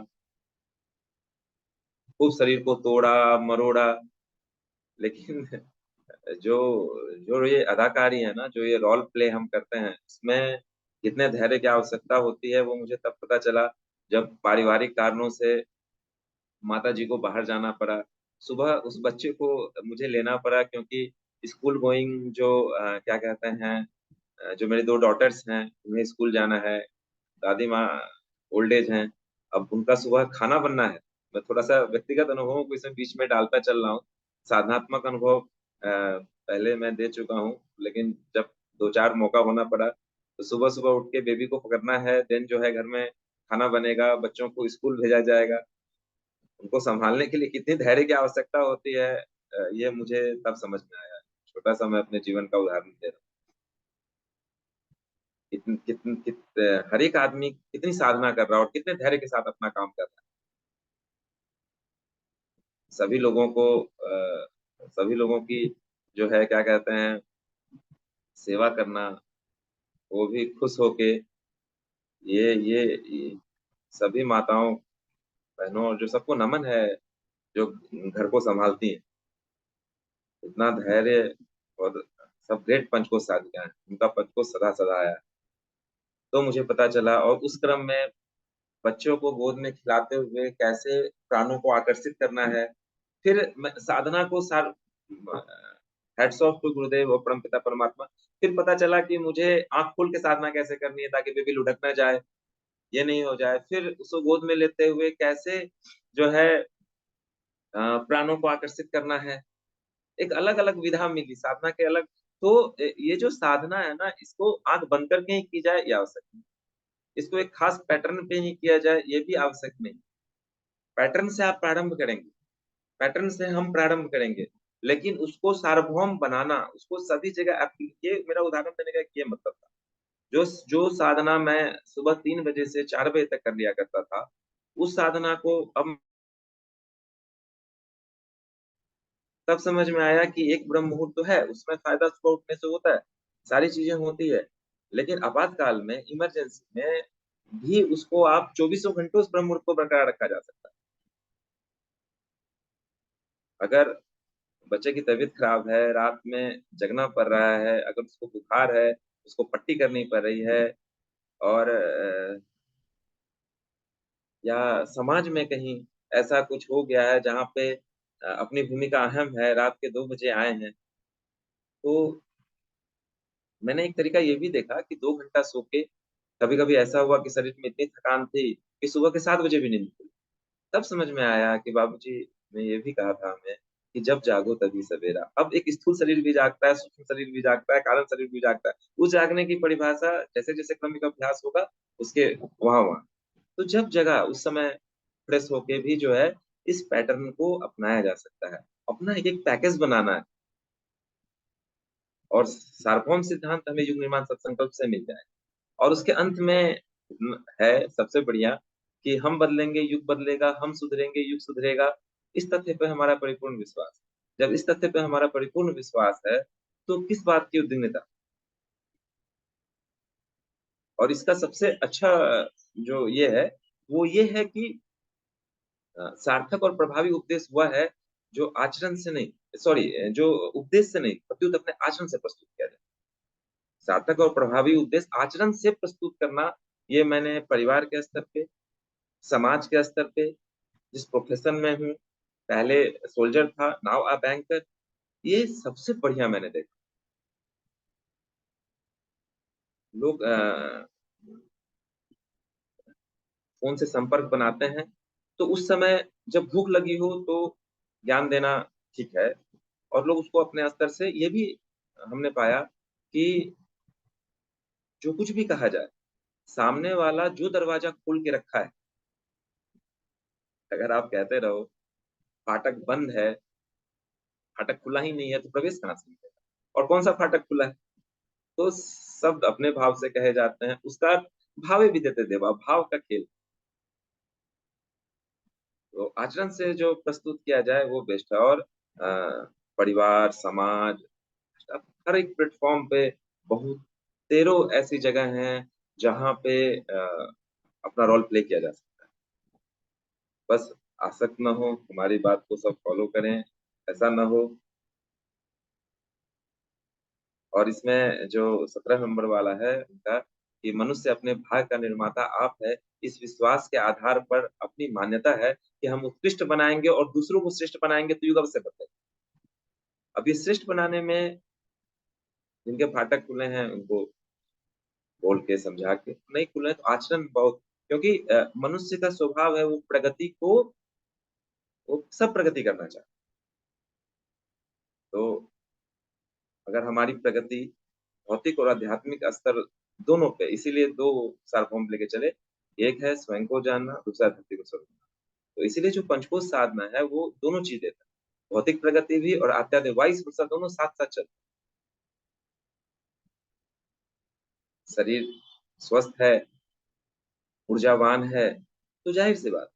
खूब शरीर को तोड़ा, मरोड़ा, लेकिन जो जो ये अदाकारी है ना, जो ये रोल प्ले हम करते हैं, इसमें कितने धैर्य की आवश्यकता होती है, वो मुझे तब पता चला, जब पारिवारिक कारणों से माताजी को बाहर जाना पड़ा। सुबह उस बच्चे को मुझे लेना पड़ा, क्योंकि स्कूल गोइंग जो क्या कहते हैं, जो मेरी 2 डॉटर्स हैं, उन्हें स्कूल जाना है। दादी माँ ओल्ड एज हैं, अब उनका सुबह खाना बनना है। मैं थोड़ा-सा व्यक्तिगत अनुभवों को इसमें बीच में डालता चल रहा हूँ। साधनात्मक अनुभव पहले मैं दे चुका हूँ, लेकिन जब 2-4 मौका होना पड़ा, तो सुबह-सुबह उठ के बेबी को पकड़ना है, देन जो है घर में खाना बनेगा, बच्चों को स्कूल भेजा जाएगा। उनको सँभालने के लिए कितनी धैर्य की आवश्यकता होती है, ये मुझे तब समझ में आया। छोटा-सा मैं अपने जीवन का उदाहरण दे रहा हूँ। कितन कितन कित हर एक आदमी कितनी साधना कर रहा है और कितने धैर्य के साथ अपना काम कर रहा है। सभी लोगों को सभी लोगों की जो है क्या कहते हैं, सेवा करना, वो भी खुश होके, ये सभी माताओं, बहनों, और जो सबको नमन है, जो घर को सँभालती हैं। इतना धैर्य, और सब ग्रेट पंचकोश साधिका हैं। उनका पंचकोश सदा-सदा आया। तो मुझे पता चला, और उस क्रम में बच्चों को गोद में खिलाते हुए कैसे प्राणों को आकर्षित करना है। फिर मैं साधना को म हैट्स ऑफ टू गुरुदेव और परमपिता परमात्मा। फिर पता चला कि मुझे आँख खोल के साधना कैसे करनी है, ताकि बेबी लुढ़क ना जाए, ये नहीं हो जाए। फिर उसको गोद में लेते हुए कैसे जो है प्राणों को आकर्षित करना है। एक अलग-अलग विधा मिली साधना के अलग। तो ये जो साधना है ना, इसको आँख बंद करके ही की जाए, ये आवश्यक नहीं। इसको एक खास पैटर्न पे ही किया जाए, ये भी आवश्यक नहीं। पैटर्न से आप प्रारंभ करेंगे, पैटर्न से हम प्रारंभ करेंगे, लेकिन उसको सार्वभौम बनाना, उसको सभी जगह ये मेरा उदाहरण देने का एक ये मतलब था। जो जो साधना मैं सुबह 3 बजे से 4 बजे तक कर लिया करता था, उस साधना को अब तब समझ में आया कि एक ब्रह्म मुहूर्त तो है, उसमें फायदा सुबह उठने से होता है, सारी चीजें होती है। लेकिन आपातकाल में, इमरजेंसी में भी उसको आप चौबीसों घंटे उस ब्रह्म मुहूर्त को बरकरार रखा जा सकता है। अगर बच्चे की तबीयत खराब है, रात में जगना पड़ रहा है, अगर उसको बुखार है, उसको पट्टी करनी पड़ रही है, और या समाज में कहीं ऐसा कुछ हो गया है जहाँ पे अपनी भूमिका अहम है, रात के 2 बजे आए हैं, तो मैंने एक तरीका ये भी देखा कि 2 घंटा सो के कभी-कभी ऐसा हुआ कि शरीर में इतनी थकान थी कि सुबह के 7 बजे भी नींद खुली। तब समझ में आया कि बाबूजी ने ये भी कहा था हमें कि जब जागो तभी सवेरा। अब एक स्थूल शरीर भी जागता है, सूक्ष्म शरीर भी जागता है, कारण शरीर भी जागता है। उस जागने की परिभाषा जैसे-जैसे क्रमिक अभ्यास होगा, उसके वहाँ-वहाँ। तो जब जगा उस समय फ्रेश होके भी जो है, इस पैटर्न को अपनाया जा सकता है। अपना एक-एक पैकेज बनाना है, और सार्वभौम सिद्धांत हमें युग निर्माण सत्संकल्प से मिल जाए। और उसके अंत में है सबसे बढ़िया कि हम बदलेंगे, युग बदलेगा, हम सुधरेंगे, युग सुधरेगा। इस तथ्य पे हमारा परिपूर्ण विश्वास है। जब इस तथ्य पे हमारा परिपूर्ण विश्वास है, तो किस बात की उद्विग्नता? और इसका सबसे अच्छा जो ये है, वो ये है कि सार्थक और प्रभावी उपदेश हुआ है, जो आचरण से नहीं, सॉरी, जो उपदेश से नहीं, प्रत्युत अपने आचरण से प्रस्तुत किया जाए। सार्थक और प्रभावी उपदेश आचरण से प्रस्तुत करना, ये मैंने परिवार के स्तर पे, समाज के स्तर पे, जिस प्रोफ़ेशन में हूँ, पहले सोल्जर था, नाउ अ बैंकर, ये सबसे बढ़िया मैंने देखा। लोग फ़ोन से संपर्क बनाते हैं, तो उस समय जब भूख लगी हो तो ज्ञान देना ठीक है, और लोग उसको अपने स्तर से ये भी हमने पाया कि जो कुछ भी कहा जाए, सामने वाला जो दरवाज़ा खोल के रखा है, अगर आप कहते रहो, फाटक बंद है, फाटक खुला ही नहीं है, तो प्रवेश कहाँ से मिलेगा? और कौन-सा फाटक खुला है? तो शब्द अपने भाव से कहे जाते हैं, उसका भावे विधेयते देवा, भाव का खेल। तो आचरण से जो प्रस्तुत किया जाए वो बेस्ट है, और परिवार, समाज, अब हर एक प्लेटफ़ॉर्म पे बहुतेरों ऐसी जगह हैं, जहाँ पे अपना रोल प्ले किया जा सकता है। बस आसक्त ना हो, हमारी बात को सब फ़ॉलो करें, ऐसा ना हो। और इसमें जो 17 नंबर वाला है उनका, कि मनुष्य अपने भाग्य का निर्माता आप है, इस विश्वास के आधार पर अपनी मान्यता है कि हम उत्कृष्ट बनाएँगे और दूसरों को श्रेष्ठ बनाएँगे, तो युग अवश्य बदलेगा। अब ये श्रेष्ठ बनाने में जिनके फाटक खुले हैं उनको बोल के समझा के, नहीं खुले हैं तो आचरण बहुत, क्योंकि मनुष्य का स्वभाव है, वो प्रगति को, वो सब प्रगति करना चाहता है। तो अगर हमारी प्रगति भौतिक और आध्यात्मिक स्तर दोनों पे, इसीलिए 2 सार्वभौम लेके चले। एक है स्वयं को जानना, दूसरा धरती को समझना। तो इसीलिए जो पंचकोश साधना है, वो दोनों चीज़ देता है। भौतिक प्रगति भी और आध्यात्मिक, वाइस वर्सा, दोनों साथ-साथ चलते हैं। शरीर स्वस्थ है, ऊर्जावान है, तो ज़ाहिर-सी बात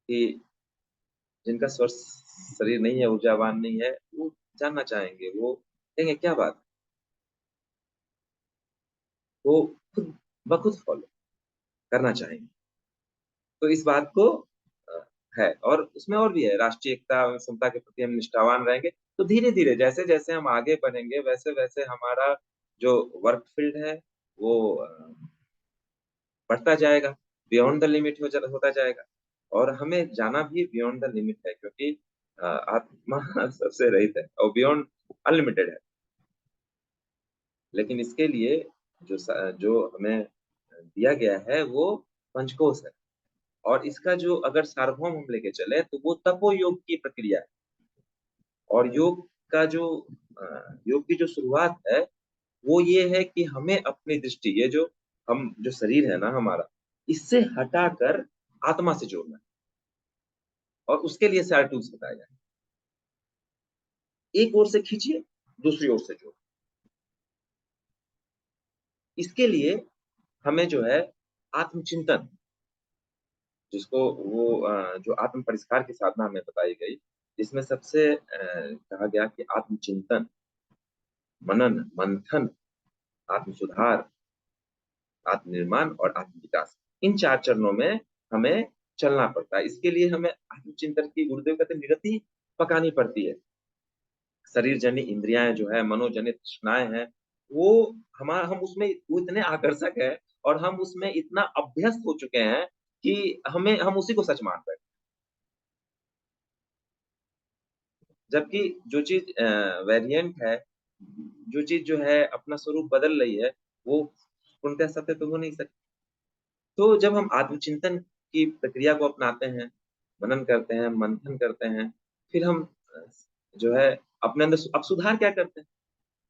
कि जिनका स्वस्थ शरीर नहीं है, ऊर्जावान नहीं है, वो जानना चाहेंगे, वो कहेंगे क्या बात है? वो खुद ब खुद फ़ॉलो करना चाहेंगे। तो इस बात को अ, है, और उसमें और भी है, राष्ट्रीय एकता और समता के प्रति हम निष्ठावान रहेंगे, तो धीरे-धीरे जैसे-जैसे हम आगे बढ़ेंगे, वैसे-वैसे हमारा जो वर्क फ़ील्ड है, वो बढ़ता जाएगा, बियॉन्ड द लिमिट होता जाएगा, और हमें जाना भी बियॉन्ड द लिमिट है, क्योंकि आत्मा सबसे रहित है और बियॉन्ड अनलिमिटेड है। लेकिन इसके लिए जो हमें दिया गया है, वो पंचकोश है, और इसका जो अगर सार्वभौम हम लेके चले, तो वो तपोयोग की प्रक्रिया है। और योग की जो शुरुआत है, वो ये है कि हमें अपनी दृष्टि, ये जो शरीर है ना हमारा, इससे हटाकर आत्मा से जोड़ना है, और उसके लिए सारे टूल्स बताए जाएँ। एक ओर से खींचिए, दूसरी ओर से जोड़िए। इसके लिए हमें जो है आत्मचिंतन, जिसको वो जो आत्म परिष्कार की साधना हमें बताई गई, जिसमें सबसे कहा गया कि आत्मचिंतन, मनन, मंथन, आत्म सुधार, आत्मनिर्माण और आत्म विकास, इन चार चरणों में हमें चलना पड़ता है। इसके लिए हमें आत्मचिंतन की, गुरुदेव कहते हैं, निरति पकानी पड़ती है। शरीर जनित इंद्रियां जो है, मनोजनित तृष्णाएं हैं, वो हमारा, हम उसमें वो इतने आकर्षक है और हम उसमें इतना अभ्यस्त हो चुके हैं कि हम उसी को सच मान रहे हैं। जबकि जो चीज वेरिएंट है, जो चीज जो है अपना स्वरूप बदल रही है, वो पूर्णतः सत्य तो हो नहीं सकती। तो जब हम आत्मचिंतन की प्रक्रिया को अपनाते हैं, मनन करते हैं, मंथन करते हैं, फिर हम जो है अपने अंदर अब सुधार क्या करते हैं।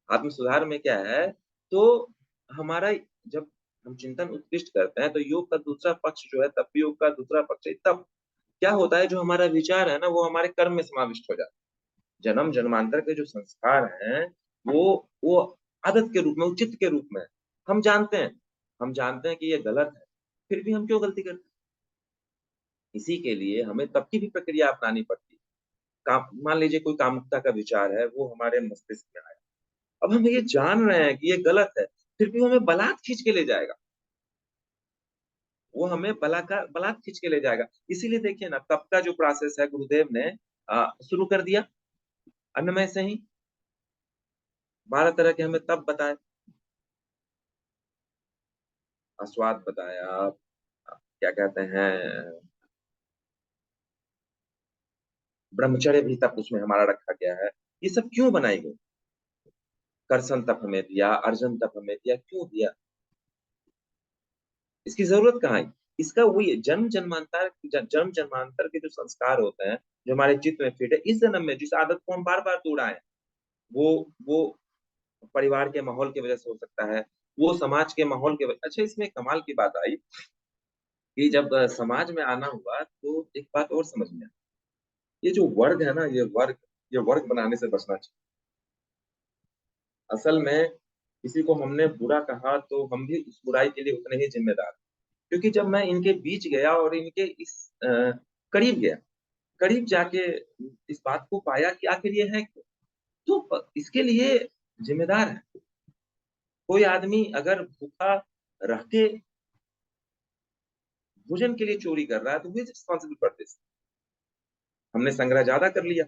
आत्म सुधार में क्या है, तो हमारा जब हम चिंतन उत्कृष्ट करते हैं, तो योग का दूसरा पक्ष जो है, तप योग का दूसरा पक्ष है, तब क्या होता है, जो हमारा विचार है ना, वो हमारे कर्म में समाविष्ट हो जाता है। जन्म जन्मांतर के जो संस्कार हैं, वो आदत के रूप में, उचित के रूप में हम जानते हैं, हम जानते हैं कि ये गलत है, फिर भी हम क्यों गलती करते हैं। इसी के लिए हमें तब की भी प्रक्रिया अपनानी पड़ती है। काम, मान लीजिए कोई कामुकता का विचार है, वो हमारे मस्तिष्क में आया, अब हम ये जान रहे हैं कि ये गलत है, फिर भी वो हमें बलात् खींच के ले जाएगा, वो हमें बलात् खींच के ले जाएगा। इसीलिए देखिए ना, तप का जो प्रोसेस है, गुरुदेव ने शुरू कर दिया अन्नमय से ही। 12 तरह के हमें तप बताए, आस्वाद बताया, क्या कहते हैं, ब्रह्मचर्य भी तप उसमें हमारा रखा गया है। ये सब क्यों बनाई गई? करसन तप हमें दिया, अर्जन तप हमें दिया, क्यों दिया? इसकी जरूरत कहाँ है? इसका वही जन्म जन्मांतर के जो संस्कार होते हैं, जो हमारे चित्त में फिट है, इस जन्म में जिस आदत को हम बार बार दोहराए, वो परिवार के माहौल की वजह से हो सकता है, वो समाज के माहौल के वजह। अच्छा, इसमें कमाल की बात आई कि जब समाज में आना हुआ, तो एक बात और समझ में आई, ये जो वर्ग है ना, ये वर्ग बनाने से बचना चाहिए। असल में किसी को हमने बुरा कहा, तो हम भी उस बुराई के लिए उतने ही जिम्मेदार, क्योंकि जब मैं इनके बीच गया और इनके इस करीब गया, करीब जाके इस बात को पाया कि आखिर ये है क्यों, तो इसके लिए जिम्मेदार है। कोई आदमी अगर भूखा रह के भोजन के लिए चोरी कर रहा है, तो रिस्पॉन्सिबल पर्सन। हमने संग्रह ज्यादा कर लिया,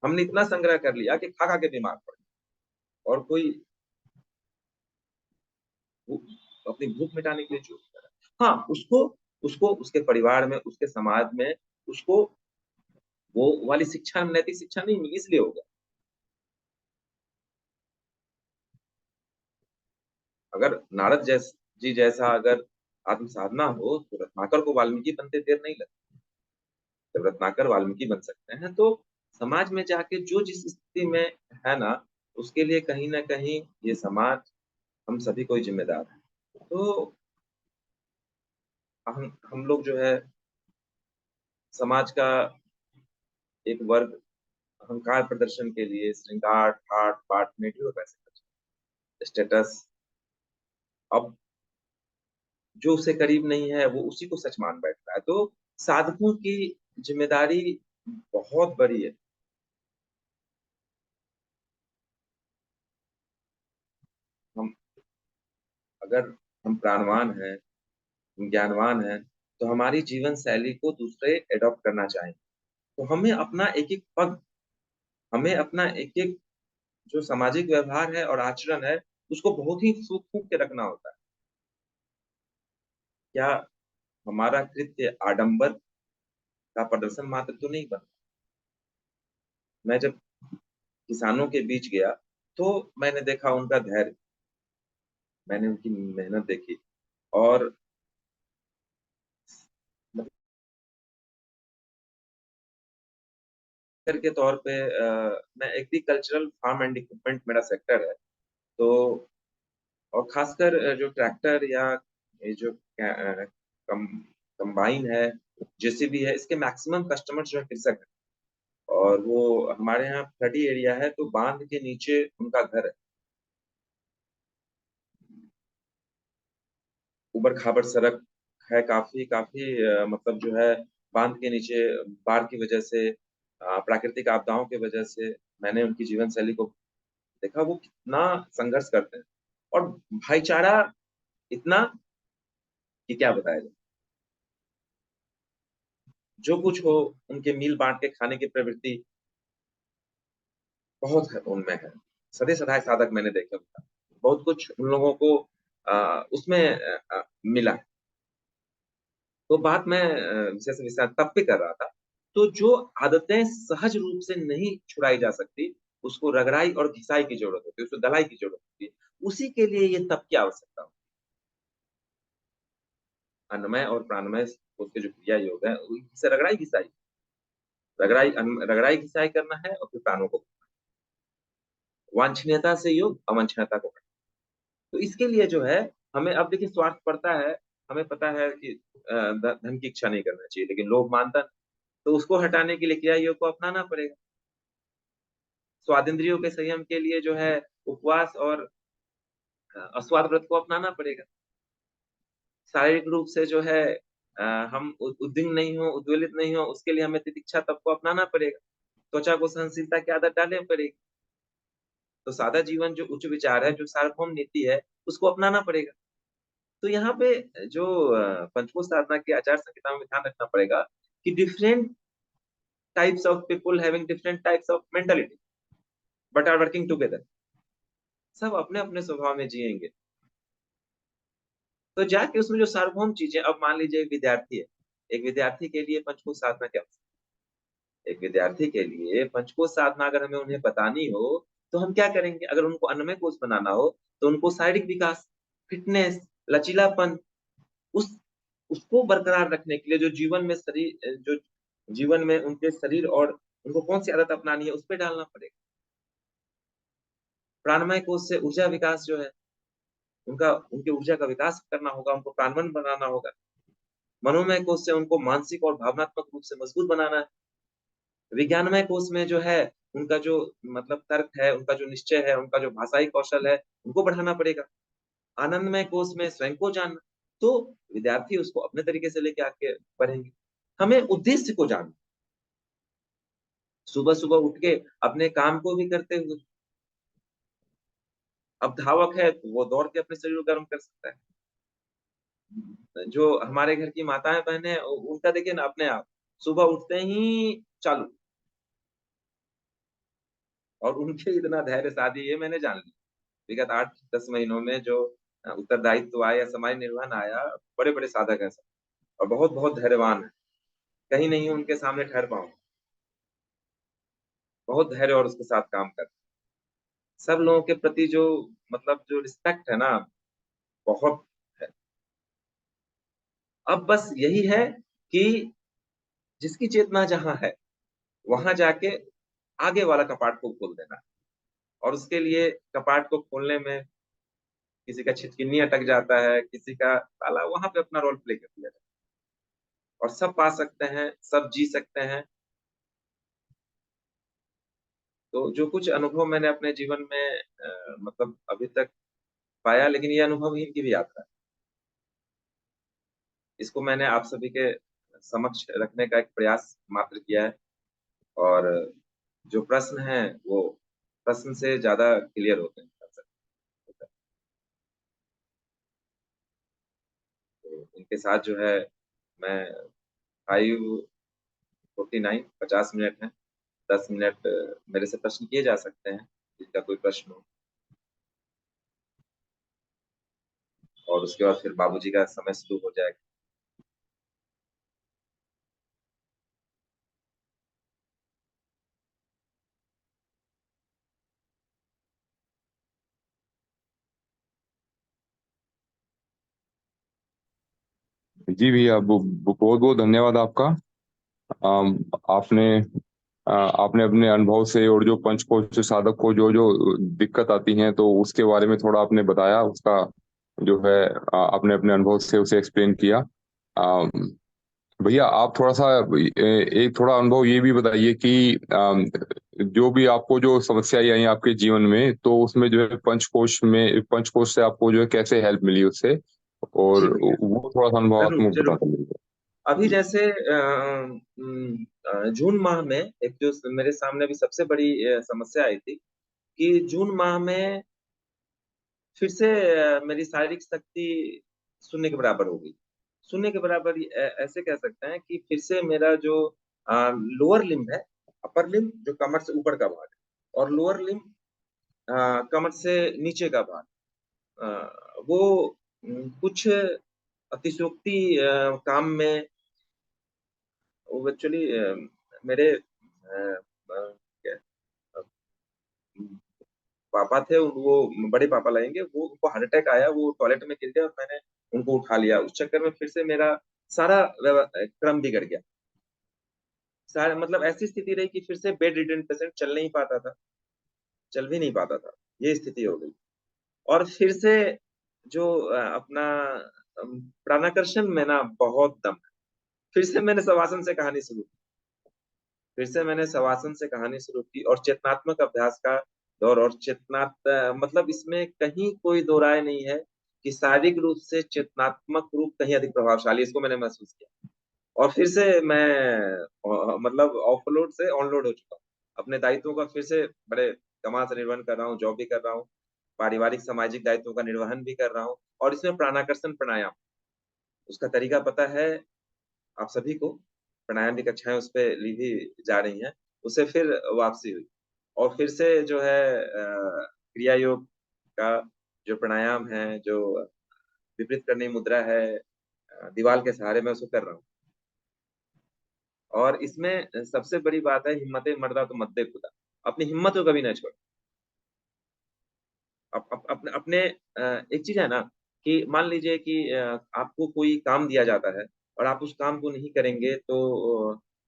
हमने इतना संग्रह कर लिया कि खा खा के बीमार पड़ गए, और कोई अपनी भूख मिटाने के लिए चोरी कर रहा है। हाँ, उसको उसको उसके परिवार में, उसके समाज में, उसको वो वाली शिक्षा, नैतिक शिक्षा नहीं मिली, इसलिए होगा। अगर नारद जी जैसा अगर आत्म साधना हो, तो रत्नाकर को वाल्मीकि बनते देर नहीं लगती। जब रत्नाकर वाल्मीकि बन सकते हैं, तो समाज में जाके जो जिस स्थिति में है ना, उसके लिए कहीं ना कहीं ये समाज, हम सभी कोई जिम्मेदार है। तो हम लोग जो है, समाज का एक वर्ग अहंकार प्रदर्शन के लिए श्रृंगार ठाट बाट में ढेरों पैसे खर्च, स्टेटस, अब जो उससे करीब नहीं है, वो उसी को सच मान बैठता है। तो साधकों की जिम्मेदारी बहुत बड़ी है। हम अगर हम प्राणवान हैं, हम ज्ञानवान हैं, तो हमारी जीवन शैली को दूसरे एडॉप्ट करना चाहेंगे, तो हमें अपना एक एक पग, हमें अपना एक एक जो सामाजिक व्यवहार है और आचरण है, उसको बहुत ही फूक फूक के रखना होता है। क्या हमारा कृत्य आडंबर का प्रदर्शन मात्र तो नहीं बना। मैं जब किसानों के बीच गया, तो मैंने देखा उनका धैर्य, मैंने उनकी मेहनत देखी, और मतलब के तौर पे मैं एग्रीकल्चरल फार्म एंड इक्विपमेंट मेरा सेक्टर है। तो और खासकर जो ट्रैक्टर या ये जो कम कंबाइन है, जेसीबी है, इसके मैक्सिमम कस्टमर जो है कृषक है। और वो हमारे यहाँ फ्लडी एरिया है, तो बांध के नीचे उनका घर है। उबड़ खाबड़ सड़क है, काफी काफी मतलब जो है बांध के नीचे बाढ़ की वजह से, प्राकृतिक आपदाओं की वजह से मैंने उनकी जीवन शैली को देखा, वो कितना संघर्ष करते हैं। और भाईचारा इतना कि क्या बताया जाए। जो कुछ हो, उनके मिल बांट के खाने की प्रवृत्ति बहुत है उनमें है। सदे सदाए साधक मैंने देखे उनका, बहुत कुछ उन लोगों को उसमें मिला। तो बात मैं विशेष विषय तब पे कर रहा था। तो जो आदतें सहज रूप से नहीं छुड़ाई जा सकती, उसको रगड़ाई और घिसाई की जरूरत होती है, उसको गलाई की जरूरत होती है। उसी के लिए ये तप की आवश्यकता होती है। अन्नमय और प्राणमय उसके जो क्रिया योग है, उससे रगड़ाई घिसाई, रगड़ाई घिसाई करना है और फिर प्राणों को वांछनीयता से योग, अवांछनीयता को। तो इसके लिए जो है, हमें अब देखिए स्वार्थ पड़ता है। हमें पता है कि धन की इच्छा नहीं करना चाहिए, लेकिन लोभ मानता है। तो उसको हटाने के लिए क्रिया योग को अपनाना पड़ेगा। स्वादेंद्रियों के संयम के लिए जो है उपवास और अस्वाद व्रत को अपनाना पड़ेगा। शारीरिक रूप से जो है हम उद्विग्न नहीं हो, उद्वेलित नहीं हो, उसके लिए हमें तितिक्षा तप को अपनाना पड़ेगा। त्वचा को सहनशीलता की आदत डालनी पड़ेगी। तो सादा जीवन जो उच्च विचार है, जो सार्वभौम नीति है, उसको अपनाना पड़ेगा। तो यहाँ पे जो पंचकोश साधना की आचार संहिता में ध्यान रखना पड़ेगा कि different types of people having different types of mentality but are working together. सब अपने अपने स्वभाव में जिएंगे। तो जाके उसमें जो सार्वभौम चीजें, अब मान लीजिए एक विद्यार्थी है, एक विद्यार्थी के लिए पंचकोश साधना क्या, एक विद्यार्थी के लिए पंचकोश साधना अगर हमें उन्हें बतानी हो, तो हम क्या करेंगे? अगर उनको अन्नमय कोश बनाना हो, तो उनको शारीरिक विकास, फिटनेस, लचीलापन, उस उसको बरकरार रखने के लिए जो जीवन में शरीर, जो जीवन में उनके शरीर और उनको कौन सी आदत अपनानी है, उस पर डालना पड़ेगा। प्राणमय कोश से ऊर्जा विकास जो है, उनका उनकी ऊर्जा का विकास करना होगा, उनको प्राणवान बनाना होगा। मनोमय कोश से उनको मानसिक और भावनात्मक रूप से मजबूत बनाना है। विज्ञानमय कोश में जो है, उनका जो मतलब तर्क है, उनका जो निश्चय है, उनका जो भाषाई कौशल है, उनको बढ़ाना पड़ेगा। आनंदमय कोश में स्वयं को जानना। तो विद्यार्थी उसको अपने तरीके से लेके आके पढ़ेंगे। हमें उद्देश्य को जानना, सुबह सुबह उठ के अपने काम को भी करते हुए। अब धावक है तो वो दौड़ के अपने शरीर को गर्म कर सकता है। जो हमारे घर की माताएं बहनें हैं, उनका देखिए ना, अपने आप सुबह उठते ही चालू। और उनके इतना धैर्य शादी, ये मैंने जान लिया विगत 8-10 महीनों में, जो उत्तरदायित्व आया, समाज निर्वहन आया, बड़े बड़े साधक हैं सब, और बहुत बहुत धैर्यवान है। कहीं नहीं उनके सामने ठहर पाऊं। बहुत धैर्य और उसके साथ काम कर, सब लोगों के प्रति जो मतलब जो रिस्पेक्ट है ना, बहुत है। अब बस यही है कि जिसकी चेतना जहां है, वहां जाके आगे वाला कपाट को खोल देना। और उसके लिए कपाट को खोलने में किसी का छिटकिनी अटक जाता है, किसी का ताला, वहां पे अपना रोल प्ले कर दिया जाता है। और सब पा सकते हैं, सब जी सकते हैं। तो जो कुछ अनुभव मैंने अपने जीवन में मतलब अभी तक पाया, लेकिन ये अनुभवहीन की भी यात्रा है। इसको मैंने आप सभी के समक्ष रखने का एक प्रयास मात्र किया है। और जो प्रश्न है, वो प्रश्न से ज्यादा क्लियर होते हैं। तो इनके साथ जो है, मैं 5:49, 50 मिनट है। 10 मिनट मेरे से प्रश्न किए जा सकते हैं, जिनका कोई प्रश्न हो। और उसके बाद फिर बाबूजी का समय शुरू हो जाएगा। जी भैया, बहुत बहुत धन्यवाद आपका। अम, आपने आपने अपने अनुभव से और जो पंचकोश साधक को जो जो दिक्कत आती है, तो उसके बारे में थोड़ा आपने बताया, उसका जो है आपने अपने अनुभव से उसे एक्सप्लेन किया। अम, भैया आप थोड़ा सा एक थोड़ा अनुभव ये भी बताइए कि जो भी आपको जो समस्याएं आई आपके जीवन में, तो उसमें जो है पंचकोश से आपको जो है कैसे हेल्प मिली उससे, और जी भैया, वो थोड़ा सा अनुभव जरूर आपको जरूर। बताते मेरे अभी को। जैसे जून माह में एक जो मेरे सामने अभी सबसे बड़ी समस्या आई थी कि जून माह में फिर से मेरी शारीरिक शक्ति शून्य के बराबर हो गई। शून्य के बराबर ऐसे कह सकते हैं कि फिर से मेरा जो लोअर लिम्ब है, अपर लिम्ब जो कमर से ऊपर का भाग है, और लोअर लिम्ब कमर से नीचे का भाग, वो कुछ अतिशयोक्ति काम में, वो एक्चुअली मेरे क्या, पापा थे, वो बड़े पापा लगेंगे, वो उनको हार्ट अटैक आया, वो टॉयलेट में गिर गए और मैंने उनको उठा लिया। उस चक्कर में फिर से मेरा सारा क्रम बिगड़ गया। सारा मतलब ऐसी स्थिति रही कि फिर से बेड रिडन पेशेंट, चल नहीं पाता था, चल भी नहीं पाता था, ये स्थिति हो गई। और फिर से जो अपना प्राणाकर्षण में ना बहुत दम है। फिर से मैंने शवासन से कहानी शुरू की। फिर से मैंने शवासन से कहानी शुरू की और चेतनात्मक अभ्यास का दौर। और मतलब इसमें कहीं कोई दो राय नहीं है कि शारीरिक रूप से चेतनात्मक रूप कहीं अधिक प्रभावशाली, इसको मैंने महसूस किया। और फिर से मैं मतलब ऑफलोड से ऑनलोड हो चुका हूँ। अपने दायित्वों का फिर से बड़े कमाल से निर्वहन कर रहा हूँ, जॉब भी कर रहा हूँ, पारिवारिक सामाजिक दायित्वों का निर्वहन भी कर रहा हूँ। और इसमें प्राणाकर्षण प्राणायाम, उसका तरीका पता है आप सभी को। प्राणायाम की कक्षाएं उस पर ली भी जा रही हैं। उससे फिर वापसी हुई। और फिर से जो है क्रिया योग का जो प्राणायाम है, जो विपरीत करनी मुद्रा है, दीवार के सहारे मैं उसको कर रहा हूँ। और इसमें सबसे बड़ी बात है, हिम्मत मर्दा तो मद्दे खुदा। अपनी हिम्मत को कभी ना छोड़। अपने एक चीज है ना कि मान लीजिए कि आपको कोई काम दिया जाता है और आप उस काम को नहीं करेंगे तो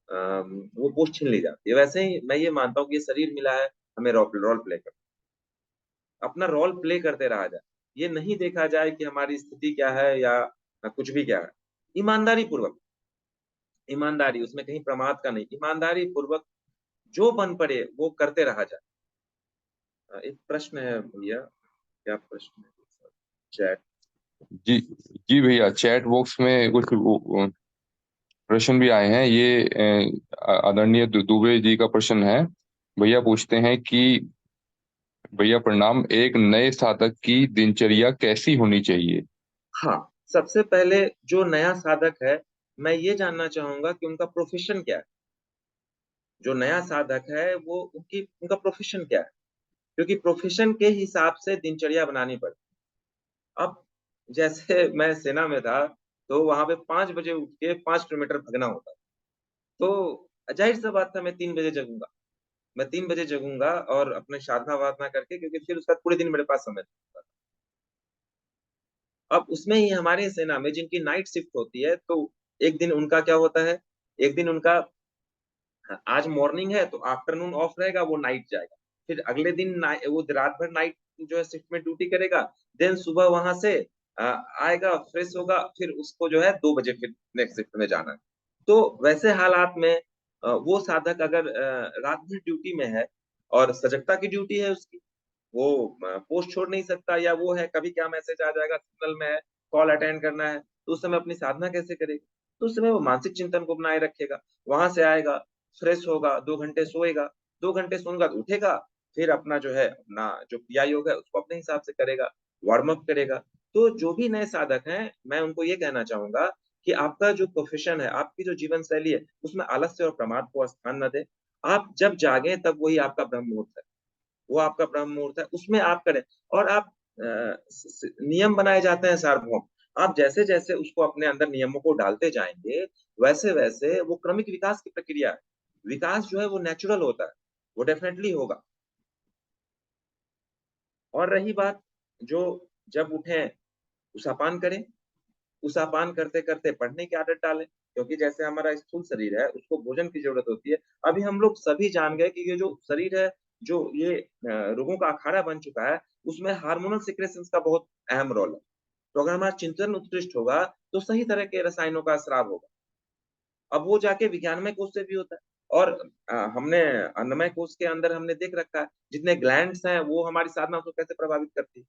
वो पोस्ट छीन ली जाती है। वैसे ही मैं ये मानता हूँ कि ये शरीर मिला है हमें रोल रोल प्ले कर, अपना रोल प्ले करते रहा जाए। ये नहीं देखा जाए कि हमारी स्थिति क्या है या कुछ भी क्या है। ईमानदारी पूर्वक, ईमानदारी उसमें कहीं प्रमाद का नहीं, ईमानदारी पूर्वक जो बन पड़े वो करते रहा जाए। एक प्रश्न है भैया, क्या प्रश्न है? चैट। जी जी भैया, चैट बॉक्स में कुछ प्रश्न भी आए हैं। ये आदरणीय दुबे जी का प्रश्न है। भैया पूछते हैं कि भैया प्रणाम, एक नए साधक की दिनचर्या कैसी होनी चाहिए? हाँ, सबसे पहले जो नया साधक है, मैं ये जानना चाहूंगा कि उनका प्रोफेशन क्या है। जो नया साधक है वो उनका प्रोफेशन क्या है, क्योंकि प्रोफेशन के हिसाब से दिनचर्या बनानी पड़ती। अब जैसे मैं सेना में था, तो वहां पे 5 बजे उठ के 5 किलोमीटर भगना होता। तो जाहिर सा बात था मैं 3 बजे जगूंगा। मैं 3 बजे जगूंगा और अपने साधना वाधना करके, क्योंकि फिर उसका पूरे दिन मेरे पास समय था। अब उसमें ही हमारे सेना में जिनकी नाइट शिफ्ट होती है, तो एक दिन उनका क्या होता है, एक दिन उनका आज मॉर्निंग है तो आफ्टरनून ऑफ रहेगा, वो नाइट जाएगा। फिर अगले दिन वो रात भर नाइट जो है शिफ्ट में ड्यूटी करेगा। देन सुबह वहां से आएगा, फ्रेश होगा, फिर उसको जो है 2 बजे फिर नेक्स्ट शिफ्ट में जाना है। तो वैसे हालात में वो साधक अगर रात भर ड्यूटी में है और सजगता की ड्यूटी है उसकी, वो पोस्ट छोड़ नहीं सकता, या वो है कभी क्या मैसेज आ जाएगा, सिग्नल में है, कॉल अटेंड करना है, तो उस समय अपनी साधना कैसे करेगा? तो उस समय वो मानसिक चिंतन को बनाए रखेगा। वहां से आएगा, फ्रेश होगा, 2 घंटे सोएगा, 2 घंटे सोएगा तो उठेगा, फिर अपना जो है अपना जो क्रिया योग है उसको अपने हिसाब से करेगा, वार्म अप करेगा। तो जो भी नए साधक हैं, मैं उनको ये कहना चाहूंगा कि आपका जो प्रोफेशन है, आपकी जो जीवन शैली है, उसमें आलस्य और प्रमाद को स्थान न दे। आप जब जागे तब वही आपका ब्रह्म मुहूर्त है, वो आपका ब्रह्म मुहूर्त है, उसमें आप करें। और आप नियम बनाए जाते हैं सार्वभौम, आप जैसे जैसे उसको अपने अंदर नियमों को डालते जाएंगे, वैसे वैसे वो क्रमिक विकास की प्रक्रिया है। विकास जो है वो नेचुरल होता है, वो डेफिनेटली होगा। और रही बात, जो जब उठे उषापान करें, उषापान करते करते पढ़ने की आदत डालें, क्योंकि जैसे हमारा स्थूल शरीर है उसको भोजन की जरूरत होती है। अभी हम लोग सभी जान गए कि ये जो शरीर है, जो ये रोगों का अखाड़ा बन चुका है, उसमें हार्मोनल सिक्रेशंस का बहुत अहम रोल है। तो अगर हमारा चिंतन उत्कृष्ट होगा तो सही तरह के रसायनों का स्राव होगा। अब वो जाके विज्ञानमय कोश से भी होता है। और हमने अन्नमय कोश के अंदर हमने देख रखा है, जितने ग्लैंड्स हैं वो हमारी साधना को कैसे प्रभावित करती है।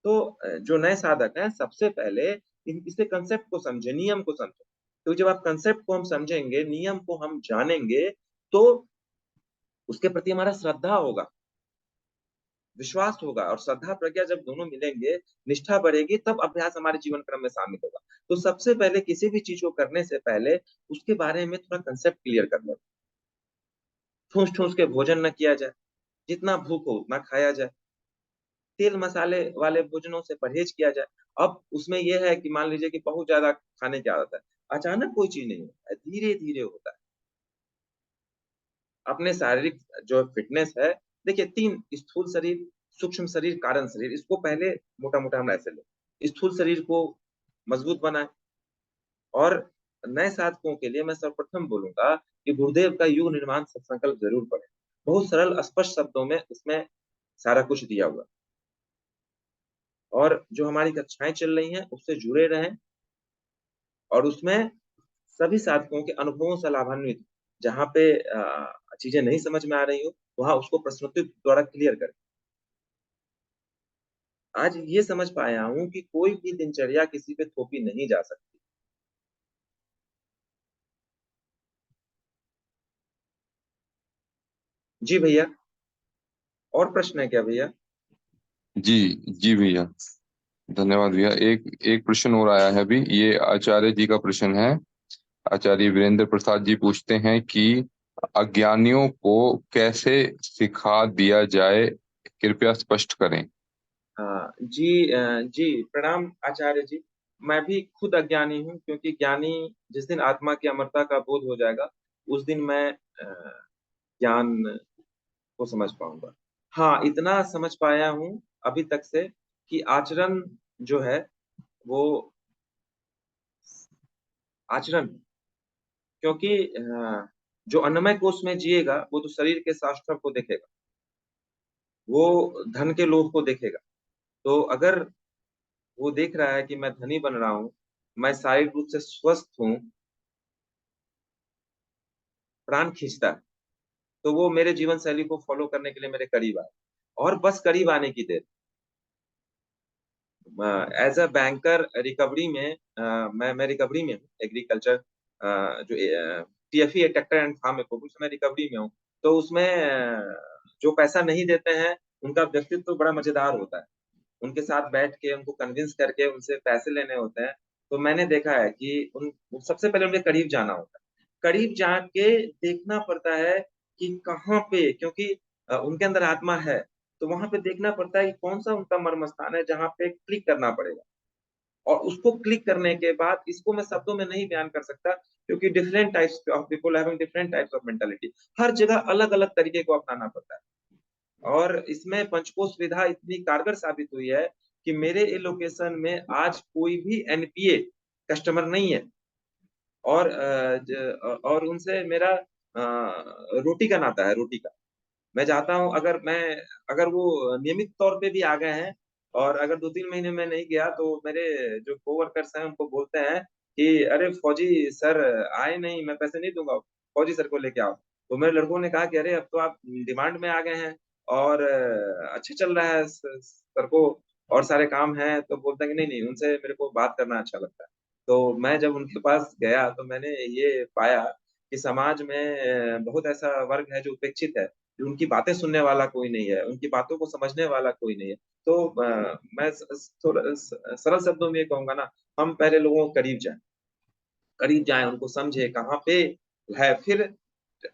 तो जो नए साधक हैं सबसे पहले इसके कंसेप्ट को समझे, नियम को समझे। तो जब आप कंसेप्ट को हम समझेंगे, नियम को हम जानेंगे, तो उसके प्रति हमारा श्रद्धा होगा, विश्वास होगा, और श्रद्धा प्रज्ञा जब दोनों मिलेंगे, निष्ठा बढ़ेगी, तब अभ्यास हमारे जीवन क्रम में शामिल होगा। तो सबसे पहले किसी भी चीज को करने से पहले उसके बारे में थोड़ा कंसेप्ट क्लियर कर लो। ठूस ठूस के भोजन न किया जाए, जितना भूख हो उतना खाया जाए, तेल मसाले वाले भोजनों से परहेज किया जाए। अब उसमें यह है कि मान लीजिए कि बहुत ज्यादा खाने की आदत है, अचानक कोई चीज नहीं होता है, धीरे धीरे होता है। अपने शारीरिक जो फिटनेस है, देखिए तीन: स्थूल शरीर, सूक्ष्म शरीर, कारण शरीर। इसको पहले मोटा मोटा हम ऐसे ले, स्थूल शरीर को मजबूत बनाए। और नए साधकों के लिए मैं सर्वप्रथम बोलूंगा कि गुरुदेव का युग निर्माण संकल्प जरूर पढ़े। बहुत सरल स्पष्ट शब्दों में उसमें सारा कुछ दिया हुआ, और जो हमारी कक्षाएं चल रही हैं उससे जुड़े रहें, और उसमें सभी साधकों के अनुभवों से लाभान्वित। जहाँ पे चीजें नहीं समझ में आ रही हो, वहां उसको प्रश्नोत्तरी द्वारा क्लियर करें। आज ये समझ पाया हूं कि कोई भी दिनचर्या किसी पे थोपी नहीं जा सकती। जी भैया, और प्रश्न है क्या भैया? जी जी भैया, धन्यवाद भैया। एक एक प्रश्न और आया है अभी, ये आचार्य जी का प्रश्न है। आचार्य वीरेंद्र प्रसाद जी पूछते हैं कि अज्ञानियों को कैसे सिखा दिया जाए, कृपया स्पष्ट करें। जी जी, प्रणाम आचार्य जी। मैं भी खुद अज्ञानी हूँ, क्योंकि ज्ञानी जिस दिन आत्मा की अमरता का बोध हो जाएगा, उस दिन मैं ज्ञान को समझ पाऊंगा। हाँ, इतना समझ पाया हूँ अभी तक से कि आचरण जो है वो आचरण, क्योंकि जो अन्नमय कोश में जिएगा वो तो शरीर के शास्त्र को देखेगा, वो धन के लोभ को देखेगा। तो अगर वो देख रहा है कि मैं धनी बन रहा हूँ, मैं शारीरिक रूप से स्वस्थ हूँ, प्राण खींचता है, तो वो मेरे जीवन शैली को फॉलो करने के लिए मेरे करीब आए। और बस करीब आने की देर। एज अ बैंकर रिकवरी में, मैं रिकवरी में हूँ, एग्रीकल्चर जो टीएफई ट्रैक्टर एंड फार्म इक्विपमेंट्स में रिकवरी में हूँ। तो उसमें जो पैसा नहीं देते हैं, उनका व्यक्तित्व तो बड़ा मजेदार होता है। उनके साथ बैठ के उनको कन्विंस करके उनसे पैसे लेने होते हैं। तो मैंने देखा है कि सबसे पहले उनके करीब जाना होता है। करीब जाके देखना पड़ता है कि कहाँ पे, क्योंकि उनके अंदर आत्मा है, तो वहां पे देखना पड़ता है कि कौन सा उनका मर्म स्थान है जहाँ पे क्लिक करना पड़ेगा। और उसको क्लिक करने के बाद, इसको मैं शब्दों में नहीं बयान कर सकता, क्योंकि different types of people having different types of mentality, हर जगह अलग अलग तरीके को अपनाना पड़ता है। और इसमें पंचकोश विधा इतनी कारगर साबित हुई है कि मेरे लोकेशन में आज कोई भी एनपीए कस्टमर नहीं है। और और उनसे मेरा रोटी का नाता है, रोटी का। मैं जाता हूँ, अगर वो नियमित तौर पे भी आ गए हैं, और अगर 2-3 महीने में नहीं गया, तो मेरे जो कोवर्कर्स हैं उनको बोलते हैं कि अरे फौजी सर आए नहीं, मैं पैसे नहीं दूंगा, फौजी सर को लेके आओ। तो मेरे लड़कों ने कहा कि अरे अब तो आप डिमांड में आ गए हैं, और अच्छा चल रहा है सर को, और सारे काम हैं, तो बोलते हैं कि नहीं नहीं, उनसे मेरे को बात करना अच्छा लगता है। तो मैं जब उनके पास गया, तो मैंने ये पाया कि समाज में बहुत ऐसा वर्ग है जो उपेक्षित है, उनकी बातें सुनने वाला कोई नहीं है, उनकी बातों को समझने वाला कोई नहीं है। तो मैं थोड़ा सरल शब्दों में ये कहूंगा ना, हम पहले लोगों के करीब जाएं, उनको समझे कहाँ पे है, फिर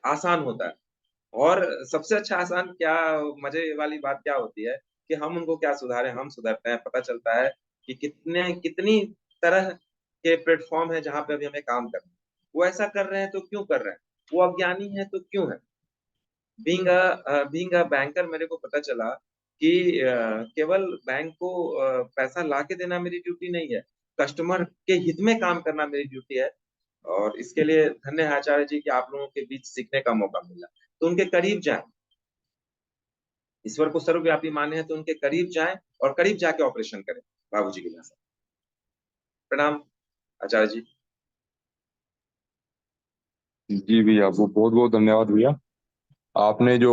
आसान होता है। और सबसे अच्छा आसान क्या, मजे वाली बात क्या होती है कि हम उनको क्या सुधारें, हम सुधरते हैं, पता चलता है कि कितनी तरह के प्लेटफॉर्म है जहाँ पे अभी हमें काम करना है। वो ऐसा कर रहे हैं तो क्यों कर रहे हैं, वो अज्ञानी है तो क्यों है। बीइंग अ बैंकर, मेरे को पता चला कि केवल बैंक को पैसा ला के देना मेरी ड्यूटी नहीं है, कस्टमर के हित में काम करना मेरी ड्यूटी है। और इसके लिए धन्य है आचार्य जी कि आप लोगों के बीच सीखने का मौका मिला। तो उनके करीब जाएं, ईश्वर को सर्वव्यापी माने हैं तो उनके करीब जाएं, और करीब जाके ऑपरेशन करें, बाबूजी की भाषा। प्रणाम आचार्य जी। जी भैया, वो बहुत बहुत धन्यवाद भैया। आपने जो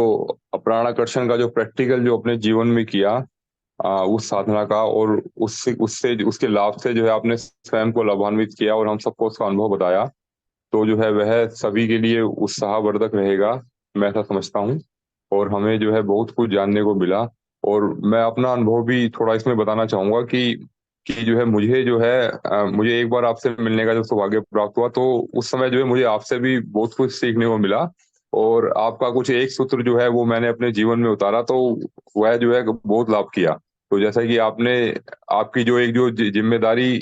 प्राणाकर्षण का जो प्रैक्टिकल जो अपने जीवन में किया, उस साधना का, और उससे उससे उसके लाभ से जो है आपने स्वयं को लाभान्वित किया और हम सबको उसका अनुभव बताया, तो जो है वह सभी के लिए उत्साहवर्धक रहेगा, मैं ऐसा समझता हूँ। और हमें जो है बहुत कुछ जानने को मिला। और मैं अपना अनुभव भी थोड़ा इसमें बताना चाहूंगा कि जो है मुझे जो है मुझे एक बार आपसे मिलने का जो सौभाग्य प्राप्त हुआ, तो उस समय जो है मुझे आपसे भी बहुत कुछ सीखने को मिला। और आपका कुछ एक सूत्र जो है वो मैंने अपने जीवन में उतारा, तो वह जो है बहुत लाभ किया। तो जैसा कि आपने, आपकी जो एक जो जिम्मेदारी,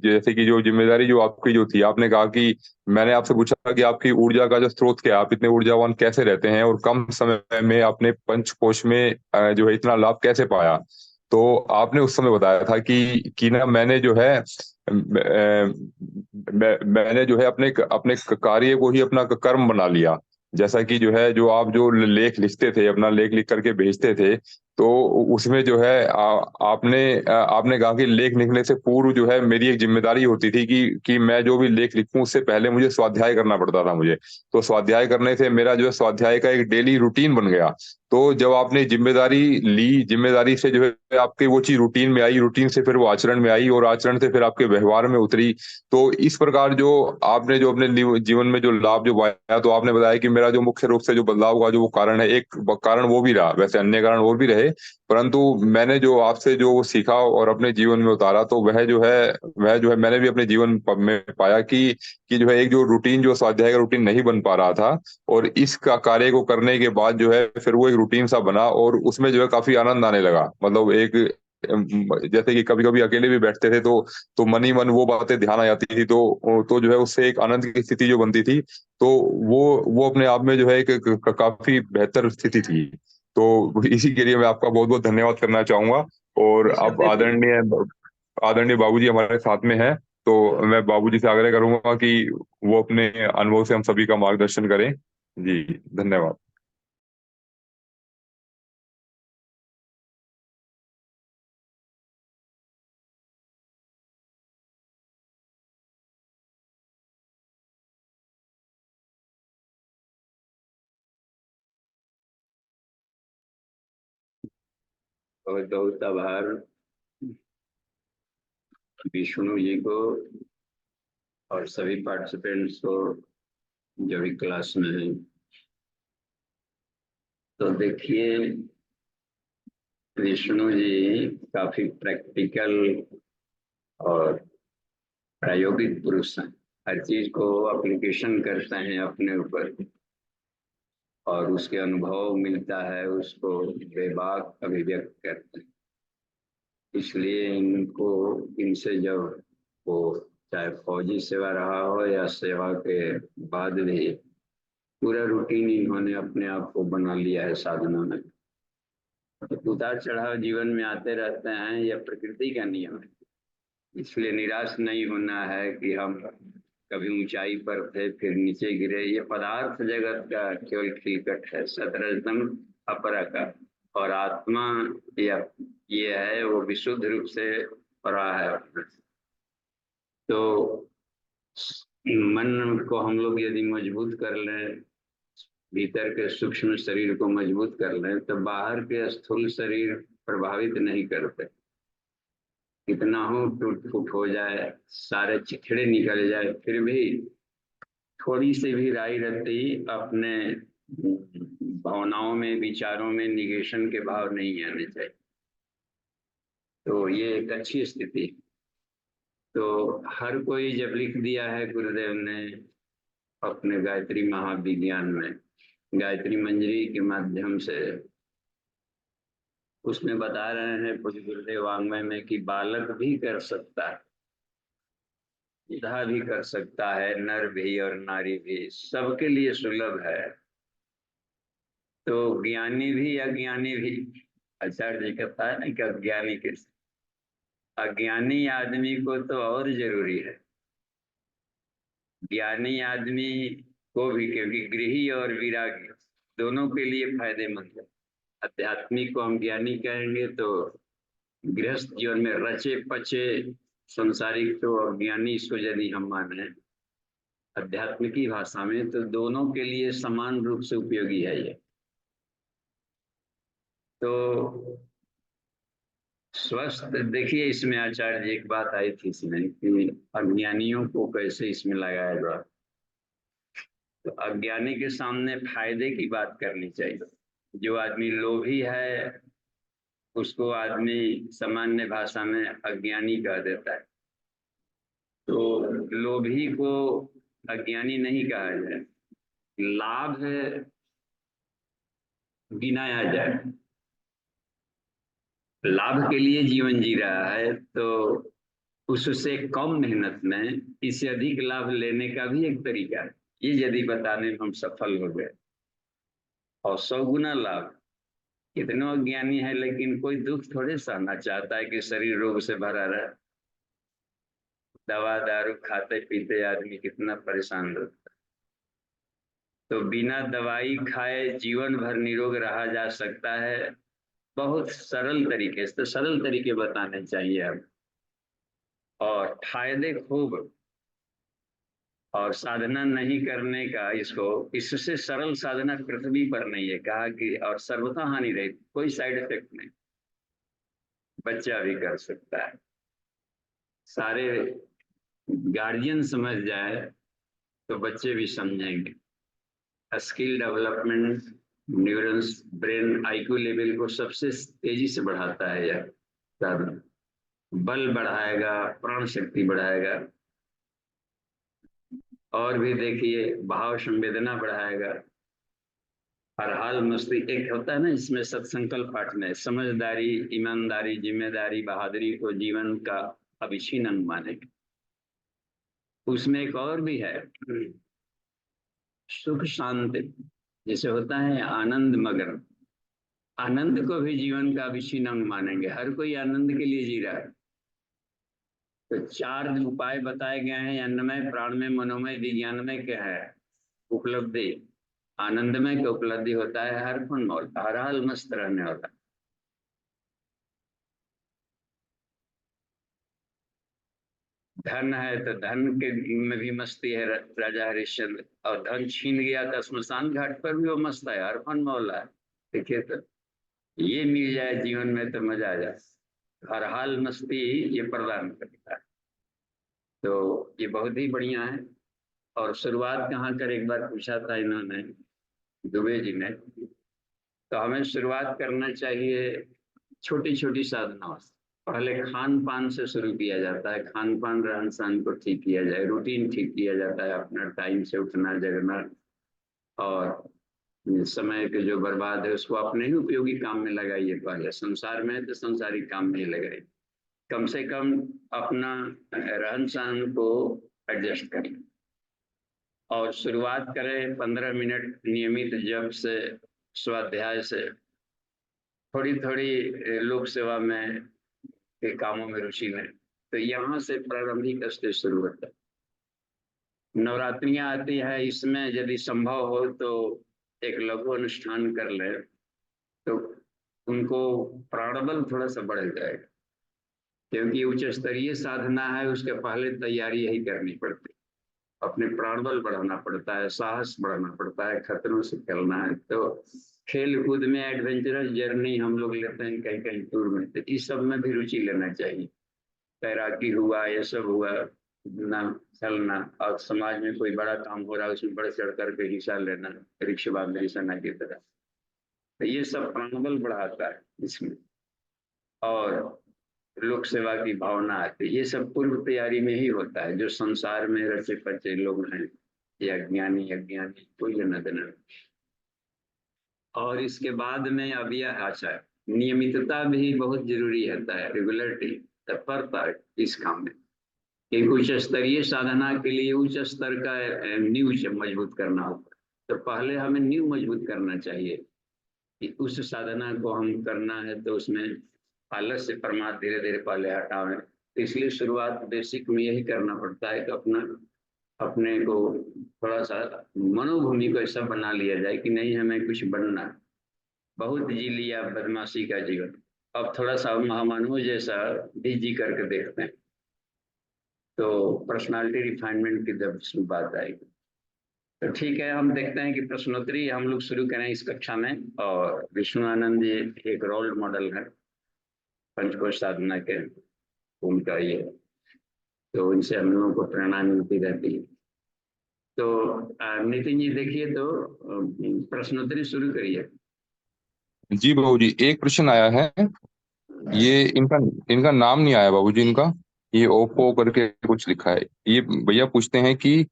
जैसे कि जो जिम्मेदारी जो आपकी जो थी, आपने कहा कि मैंने आपसे पूछा कि आपकी ऊर्जा का जो स्रोत क्या है, आप इतने ऊर्जावान कैसे रहते हैं और कम समय में अपने पंचकोश में जो है इतना लाभ कैसे पाया। तो आपने उस समय बताया था कि ना मैंने जो है मैंने जो है अपने अपने कार्य को ही अपना कर्म बना लिया। जैसा कि जो है, जो आप जो लेख लिखते थे, अपना लेख लिख करके भेजते थे, तो उसमें जो है आपने कहा कि लेख लिखने से पूर्व जो है मेरी एक जिम्मेदारी होती थी कि मैं जो भी लेख लिखूं उससे पहले मुझे स्वाध्याय करना पड़ता था मुझे। तो स्वाध्याय करने से मेरा जो है स्वाध्याय का एक डेली रूटीन बन गया। तो जब आपने जिम्मेदारी ली, जिम्मेदारी से जो है आपकी वो चीज रूटीन में आई, रूटीन से फिर वो आचरण में आई, और आचरण से फिर आपके व्यवहार में उतरी। तो इस प्रकार जो आपने जो अपने जीवन में जो लाभ जो पाया, तो आपने बताया कि मेरा जो मुख्य रूप से जो बदलाव का जो वो कारण है, एक कारण वो भी रहा, वैसे अन्य कारण और भी रहे, परंतु मैंने जो आपसे जो सीखा और अपने जीवन में उतारा, तो वह जो है मैंने भी अपने जीवन में पाया कि जो है एक जो रूटीन, जो स्वाध्याय का रूटीन नहीं बन पा रहा था, और इसका कार्य को करने के बाद जो है फिर वो एक रूटीन सा बना, और उसमें जो है काफी आनंद आने लगा। मतलब एक जैसे कि कभी कभी अकेले भी बैठते थे, तो मन ही मन वो बातें ध्यान आ जाती थी, तो जो है उससे एक आनंद की स्थिति जो बनती थी, तो वो अपने आप में जो है एक काफी बेहतर स्थिति थी। तो इसी के लिए मैं आपका बहुत बहुत धन्यवाद करना चाहूंगा। और अच्छा अब देखिए, आदरणीय आदरणीय बाबूजी हमारे साथ में है, तो मैं बाबूजी से आग्रह करूंगा कि वो अपने अनुभव से हम सभी का मार्गदर्शन करें। जी, धन्यवाद। बहुत बहुत आभार विष्णु जी को और सभी पार्टिसिपेंट्स को जो भी क्लास में हैं। तो देखिए, विष्णु जी काफी प्रैक्टिकल और प्रायोगिक पुरुष हैं। हर चीज को एप्लीकेशन करते हैं अपने ऊपर, और उसके अनुभव मिलता है, उसको बेबाक अभिव्यक्त करते हैं। इसलिए इनको, इनसे जब वो चाहे फौजी सेवा रहा हो या सेवा के बाद भी पूरा रूटीन इन्होंने अपने आप को बना लिया है साधना में। तो उतार चढ़ाव जीवन में आते रहते हैं, यह प्रकृति का नियम है। इसलिए निराश नहीं होना है कि हम कभी ऊंचाई पर थे फिर नीचे गिरे। ये पदार्थ जगत का केवल खिलकट है, सतरजतम अपरा का। और आत्मा या ये है, वो विशुद्ध रूप से परा है। तो मन को हम लोग यदि मजबूत कर लें, भीतर के सूक्ष्म शरीर को मजबूत कर लें, तो बाहर के स्थूल शरीर प्रभावित नहीं करते। कितना हो टूट फूट हो जाए, सारे चिथड़े निकल जाए, फिर भी थोड़ी सी भी राई रत्ती अपने भावनाओं में, विचारों में निगेशन के भाव नहीं आने चाहिए। तो ये एक अच्छी स्थिति है। तो हर कोई जब लिख दिया है गुरुदेव ने अपने गायत्री महाविज्ञान में, गायत्री मंजरी के माध्यम से, उसमें बता रहे हैं पूज्य गुरुदेव वाङ्मय में कि बालक भी कर सकता है, बूढ़ा भी कर सकता है, नर भी और नारी भी, सबके लिए सुलभ है। तो ज्ञानी भी अज्ञानी भी, आचार्य जी कहता है ना कि अज्ञानी के, अज्ञानी आदमी को तो और जरूरी है। ज्ञानी आदमी को भी, क्योंकि गृही और विरागी दोनों के लिए फायदेमंद है। आध्यात्मिक को हम ज्ञानी कहेंगे, तो गृहस्थ जीवन में रचे पचे संसारिक तो अज्ञानी, इसको यदि हम माने आध्यात्मिकी भाषा में, तो दोनों के लिए समान रूप से उपयोगी है ये। तो स्वस्थ, देखिए इसमें आचार्य जी एक बात आई थी इसमें कि अज्ञानियों को कैसे इसमें लगाया जाए। तो अज्ञानी के सामने फायदे की बात करनी चाहिए। जो आदमी लोभी है उसको आदमी सामान्य भाषा में अज्ञानी कह देता है। तो लोभी को अज्ञानी नहीं कहा जाए, लाभ गिनाया जाए। लाभ के लिए जीवन जी रहा है तो उससे कम मेहनत में इससे अधिक लाभ लेने का भी एक तरीका है। ये यदि बताने में हम सफल हो गए और 100 गुना लाभ। कितने अज्ञानी है लेकिन कोई दुख थोड़े सहना चाहता है कि शरीर रोग से भरा रहे। दवा दारू खाते पीते आदमी कितना परेशान रहता है। तो बिना दवाई खाए जीवन भर निरोग रहा जा सकता है, बहुत सरल तरीके से। तो सरल तरीके बताने चाहिए अब, और फायदे खूब, और साधना नहीं करने का इसको, इससे सरल साधना पृथ्वी पर नहीं है कहा कि, और सर्वथा हानि रहित, कोई साइड इफेक्ट नहीं, बच्चा भी कर सकता है। सारे गार्जियन समझ जाए तो बच्चे भी समझेंगे। Skill development, neurons, brain IQ level को सबसे तेजी से बढ़ाता है यह साधना। बल बढ़ाएगा, प्राण शक्ति बढ़ाएगा, और भी देखिए भाव संवेदना बढ़ाएगा। हर हाल मस्ती एक होता है ना, इसमें सत्संकल्प पाठ में समझदारी, ईमानदारी, जिम्मेदारी, बहादुरी को जीवन का अविच्छिन्न अंग मानेंगे। उसमें एक और भी है, सुख शांति, जैसे होता है आनंद मग्न, आनंद को भी जीवन का अविच्छिन्न अंग मानेंगे। हर कोई आनंद के लिए जी रहा है। तो 4 उपाय बताए गए हैं, अन्नमय, प्राणमय, मनोमय, विज्ञानमय। क्या है उपलब्धि? आनंदमय की उपलब्धि होता है हर फन मौल, हर हाल मस्त रहने वाला। धन है तो धन के में भी मस्ती है राजा हरिश्चंद्र, और धन छीन गया तो स्मशान घाट पर भी वो मस्त है, हर फन मौला है। देखिए तो ये मिल जाए जीवन में तो मजा आ जाए। हर हाल मस्ती ये प्रदान करता है। तो ये बहुत ही बढ़िया है। और शुरुआत कहाँ कर, एक बार पूछा था इन्होंने, दुबे जी ने। तो हमें शुरुआत करना चाहिए छोटी छोटी साधनाओं से। पहले खान पान से शुरू किया जाता है। खान पान, रहन सहन को ठीक किया जाए, रूटीन ठीक किया जाता है, अपना टाइम से उठना जगना, और समय के जो बर्बाद है उसको अपने ही उपयोगी काम में लगाइए। पहले संसार में है तो संसारिक काम में ही लगाइए। कम से कम अपना रहन सहन को एडजस्ट करें, और शुरुआत करें 15 मिनट नियमित जप से, स्वाध्याय से, थोड़ी थोड़ी लोक सेवा में के कामों में रुचि लें। तो यहाँ से प्रारंभिक स्टेज शुरू होता है। नवरात्रियां आती है, इसमें यदि संभव हो तो एक लघु अनुष्ठान कर ले तो उनको प्राणबल थोड़ा सा बढ़ जाएगा। क्योंकि उच्च स्तरीय साधना है, उसके पहले तैयारी यही करनी पड़ती है। अपने प्राणबल बढ़ाना पड़ता है, साहस बढ़ाना पड़ता है, खतरों से खेलना है। तो खेल कूद में एडवेंचरस जर्नी हम लोग लेते हैं कहीं कहीं टूर में, तो इस सब में भी रुचि लेना चाहिए। तैराकी हुआ, ये सब हुआ ना, चलना, और समाज में कोई बड़ा काम हो रहा है उसमें बढ़ चढ़ करके हिस्सा लेना, रिक्शा में सेना की तरह। तो ये सब प्राणबल बढ़ाता है इसमें, और लोक सेवा की भावना आती है। ये सब पूर्व तैयारी में ही होता है। जो संसार में रचे पचे लोग हैं, ये अज्ञानी अज्ञानी कोई लेना देना नहीं। और इसके बाद में अब यह आचार, नियमितता भी बहुत जरूरी होता है, रेगुलरिटी, तत्परता इस काम में। एक उच्च स्तरीय साधना के लिए उच्च स्तर का नींव मजबूत करना होगा। तो पहले हमें नींव मजबूत करना चाहिए कि उस साधना को हम करना है तो उसमें आलस से प्रमाद धीरे धीरे पहले हटावें। तो इसलिए शुरुआत बेसिक में यही करना पड़ता है कि अपना अपने को थोड़ा सा मनोभूमि को ऐसा बना लिया जाए कि नहीं हमें कुछ बनना। बहुत जी लिया बदमाशी का जीवन, अब थोड़ा सा महामानव जैसा भी जी करके देखते हैं, तो पर्सनालिटी रिफाइनमेंट की जब बात आएगी। तो ठीक है, हम देखते हैं कि प्रश्नोत्तरी हम लोग शुरू करें इस कक्षा में। और विष्णु आनंद जी एक रोल मॉडल है, पंचकोश साधना के उनका ये, तो उनसे हम लोगों को प्रेरणा मिलती रहती है। तो नितिन जी देखिए, तो प्रश्नोत्तरी शुरू करिए। जी बाबूजी, एक प्रश्न आया है। ये इनका इनका नाम नहीं आया बाबूजी, इनका ये ओप्पो करके कुछ लिखा है। ये भैया पूछते हैं कि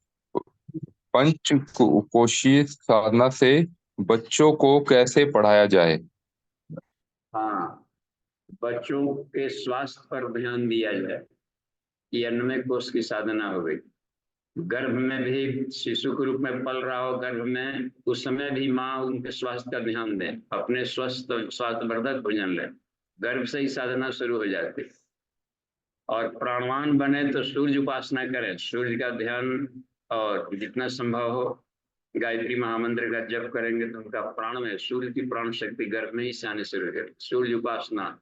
पंच कोशीय साधना से बच्चों को कैसे पढ़ाया जाए। हाँ, बच्चों के स्वास्थ्य पर ध्यान दिया जाए। ये अन्नमय कोश की साधना हो गई। गर्भ में भी शिशु के रूप में पल रहा हो गर्भ में, उस समय भी माँ उनके स्वास्थ्य का ध्यान दे, अपने स्वस्थ स्वास्थ्यवर्धक भोजन ले। गर्भ से ही साधना शुरू हो जाती। और प्राणवान बने तो सूर्य उपासना करें, सूर्य का ध्यान, और जितना संभव हो गायत्री महामंत्र का जप करेंगे तो उनका प्राण में, सूर्य की प्राण शक्ति गर्भ में ही से आने शुरू करें। सूर्य उपासना,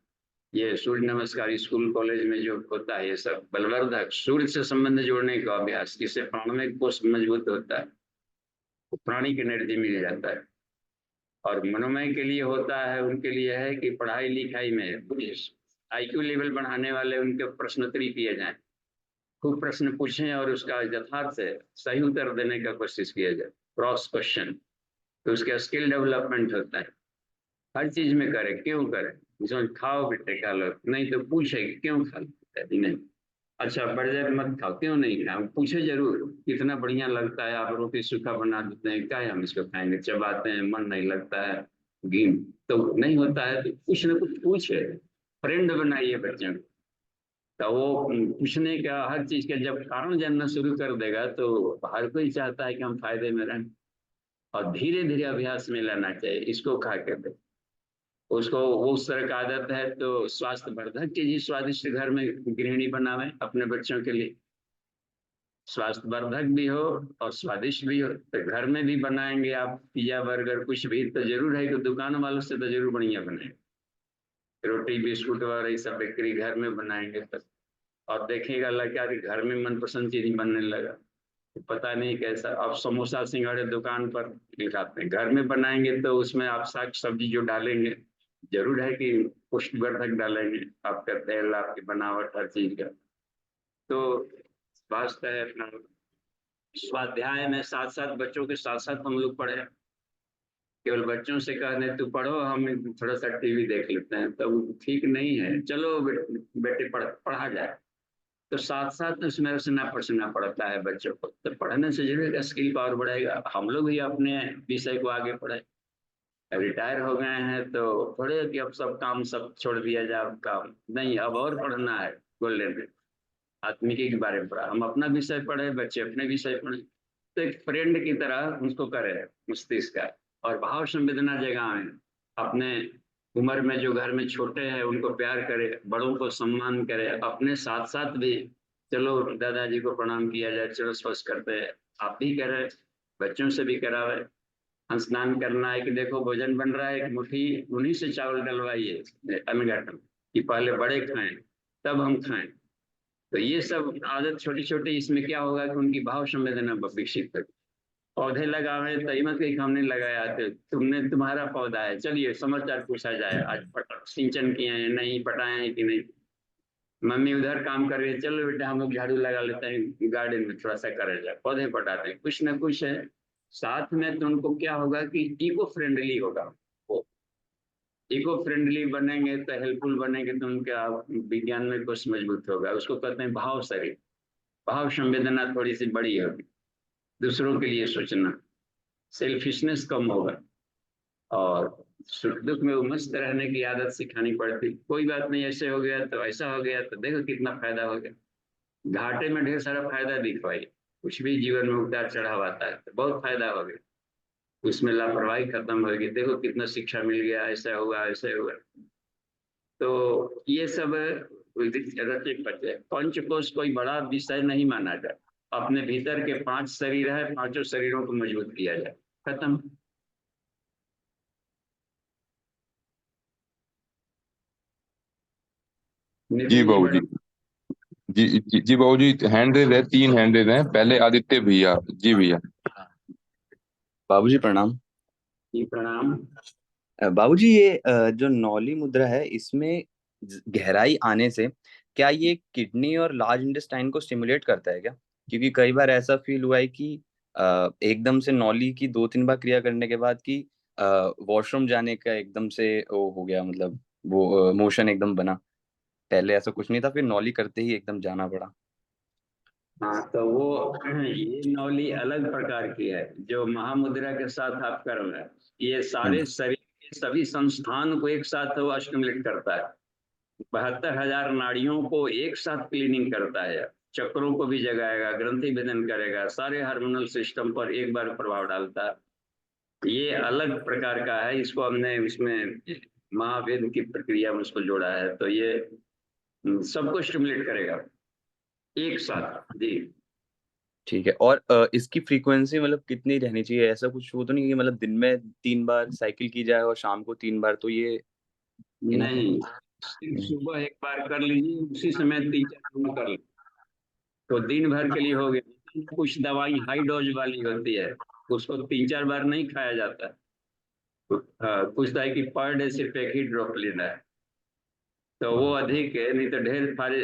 ये सूर्य नमस्कार स्कूल कॉलेज में जो होता है, ये सब बलवर्धक सूर्य से संबंध जोड़ने का अभ्यास, जिससे प्राणमय कोश मजबूत होता है, प्राणी की एनर्जी मिल जाता है। और मनोमय के लिए होता है, उनके लिए है कि पढ़ाई लिखाई में IQ लेवल बढ़ाने वाले उनके प्रश्नोत्तरी किए जाए, खूब प्रश्न पूछें और उसका यथार्थ से सही उत्तर देने का कोशिश किया जाए, क्रॉस क्वेश्चन, तो उसका स्किल डेवलपमेंट होता है। हर चीज में करे, क्यों करे, जो खाओ बेटे खा लो, नहीं तो पूछे क्यों खा लो, नहीं अच्छा बर्गर मत खाओ, क्यों नहीं खाओ, पूछे जरूर कितना बढ़िया लगता है, आप रोटी सूखा बना देते हैं, क्या है हम इसको खाएंगे, चबाते हैं मन नहीं लगता है, घी तो नहीं होता है, तो कुछ ना कुछ पूछे, फ्रेंड बनाइए बच्चों को। तो वो पूछने का, हर चीज का जब कारण जानना शुरू कर देगा तो हर कोई चाहता है कि हम फायदे में रहें। और धीरे धीरे अभ्यास में लाना चाहिए, इसको खा के दे उसको, वो उस तरह का आदत है तो स्वास्थ्य वर्धक चीज स्वादिष्ट घर में गृहिणी बनावे अपने बच्चों के लिए, स्वास्थ्य वर्धक भी हो और स्वादिष्ट भी हो। तो घर में भी बनाएंगे आप पिज्जा बर्गर कुछ भी, तो जरूर है कि दुकान वालों से तो जरूर बढ़िया बनाएंगे, रोटी बिस्कुट और ये सब बेकरी घर में बनाएंगे तब, और देखिएगा लगा कि घर में मनपसंद चीज बनने लगा। पता नहीं कैसा, अब समोसा सिंघाड़े दुकान पर दिखाते हैं, घर में बनाएंगे तो उसमें आप साग सब्जी जो डालेंगे जरूर है कि पुष्टिवर्धक डालेंगे, आपका तेल आपकी बनावट हर चीज का। तो वास्तव है अपना स्वाध्याय में साथ साथ बच्चों के साथ साथ हम लोग पढ़े, केवल बच्चों से कहने तू पढ़ो हम थोड़ा सा टीवी देख लेते हैं, तब ठीक नहीं है। चलो बेटे पढ़ा जाए, तो साथ साथ उसमें रचना पढ़ना पड़ता है बच्चों को, तो पढ़ने से जरूर स्किल पावर बढ़ेगा। हम लोग भी अपने विषय को आगे पढ़े, रिटायर हो गए हैं तो थोड़े कि अब सब काम सब छोड़ दिया जाए, काम नहीं, अब और पढ़ना है। गोल्डन में आत्मिकी के बारे में पढ़ा, हम अपना विषय पढ़े, बच्चे अपने विषय पढ़े, तो एक फ्रेंड की तरह उसको करे मस्तिष्क का, और भाव संवेदना जगह अपने उम्र में जो घर में छोटे हैं उनको प्यार करे, बड़ों को सम्मान करे, अपने साथ साथ भी चलो दादाजी को प्रणाम किया जाए, चलो स्पर्श करते हैं, आप भी करें, बच्चों से भी करावे। स्नान करना है कि देखो भोजन बन रहा है, एक मुट्ठी उन्हीं से चावल डलवाइए अन्नघट में, कि पहले बड़े खाएं तब हम खाएं। तो ये सब आदत छोटी छोटी, इसमें क्या होगा कि उनकी भाव संवेदना विकसित कर। पौधे लगावे तो मत कहीं हमने लगाया, तो तुमने तुम्हारा पौधा है, चलिए समाचार पूछा जाए, आज सिंचन किए हैं नहीं, पटाए हैं कि नहीं, मम्मी उधर काम कर रही है, चलो बेटा हम लोग झाड़ू लगा लेते हैं गार्डन में, थोड़ा सा करे जाए, पौधे पटाते हैं, कुछ ना कुछ है साथ में। तो उनको क्या होगा कि इको फ्रेंडली होगा, वो इको फ्रेंडली बनेंगे तो हेल्पफुल बनेंगे, तो उनका विज्ञान में कुछ मजबूत होगा, उसको कहते हैं भाव शरीर, भाव संवेदना थोड़ी सी बड़ी होगी, दूसरों के लिए सोचना, सेल्फिशनेस कम होगा, और सुख दुख में मस्त रहने की आदत सिखानी पड़ती। कोई बात नहीं, ऐसे हो गया तो ऐसा हो गया, तो देखो कितना फायदा हो गया, घाटे में ढेर सारा फायदा दिखवाई, कुछ भी जीवन में उतार चढ़ाव आता है तो बहुत फायदा हो गया, उसमें लापरवाही खत्म होगी, देखो कितना शिक्षा मिल गया, ऐसा हुआ ऐसे हुआ। तो ये सब रचे पचे, पंचकोश कोई बड़ा विषय नहीं माना जाए, अपने भीतर के 5 शरीर है, 5 शरीरों को मजबूत किया जाए, खत्म। जी बाबूजी, जी बाबूजी, हैंड रेज है, 3 हैंड रेज हैं। पहले आदित्य भैया। जी भैया। बाबूजी प्रणाम। जी प्रणाम। बाबूजी ये जो नौली मुद्रा है इसमें गहराई आने से क्या ये किडनी और लार्ज इंटेस्टाइन को स्टिमुलेट करता है क्या? क्योंकि कई बार ऐसा फील हुआ है कि एकदम से नौली की 2-3 बार क्रिया करने के बाद कि वॉशरूम जाने का एकदम से वो हो गया, मतलब वो मोशन एकदम बना। पहले ऐसा कुछ नहीं था, फिर नौली करते ही एकदम जाना पड़ा। हाँ, तो वो ये नौली अलग प्रकार की है जो महामुद्रा के साथ आप कर रहे हैं। ये सारे शरीर के सभी संस्थान को एक साथ वो स्टिमुलेट करता है। 72,000 नाड़ियों को एक साथ क्लीनिंग करता है, चक्रों को भी जगाएगा, ग्रंथि भेदन करेगा, सारे हार्मोनल सिस्टम पर एक बार प्रभाव डालता है। ये अलग प्रकार का है, इसको हमने इसमें महावेद की प्रक्रिया में उसको जोड़ा है। तो ये सबको स्टिमुलेट करेगा एक साथ जी। ठीक है। और इसकी फ्रीक्वेंसी मतलब कितनी रहनी चाहिए? ऐसा कुछ वो तो नहीं कि मतलब दिन में 3 बार साइकिल की जाए और शाम को 3 बार, तो ये इनफ है? नहीं, सिर्फ सुबह एक बार कर लीजिए, उसी समय 3-4 कर लीजिए तो दिन भर के लिए हो गया। कुछ दवाई हाई डोज वाली होती है, उसको 3-4 बार नहीं खाया जाता। हाँ, कुछ है कि पर डे सिर्फ एक ही ड्रॉप लेना है, तो वो अधिक है। नहीं तो ढेर सारे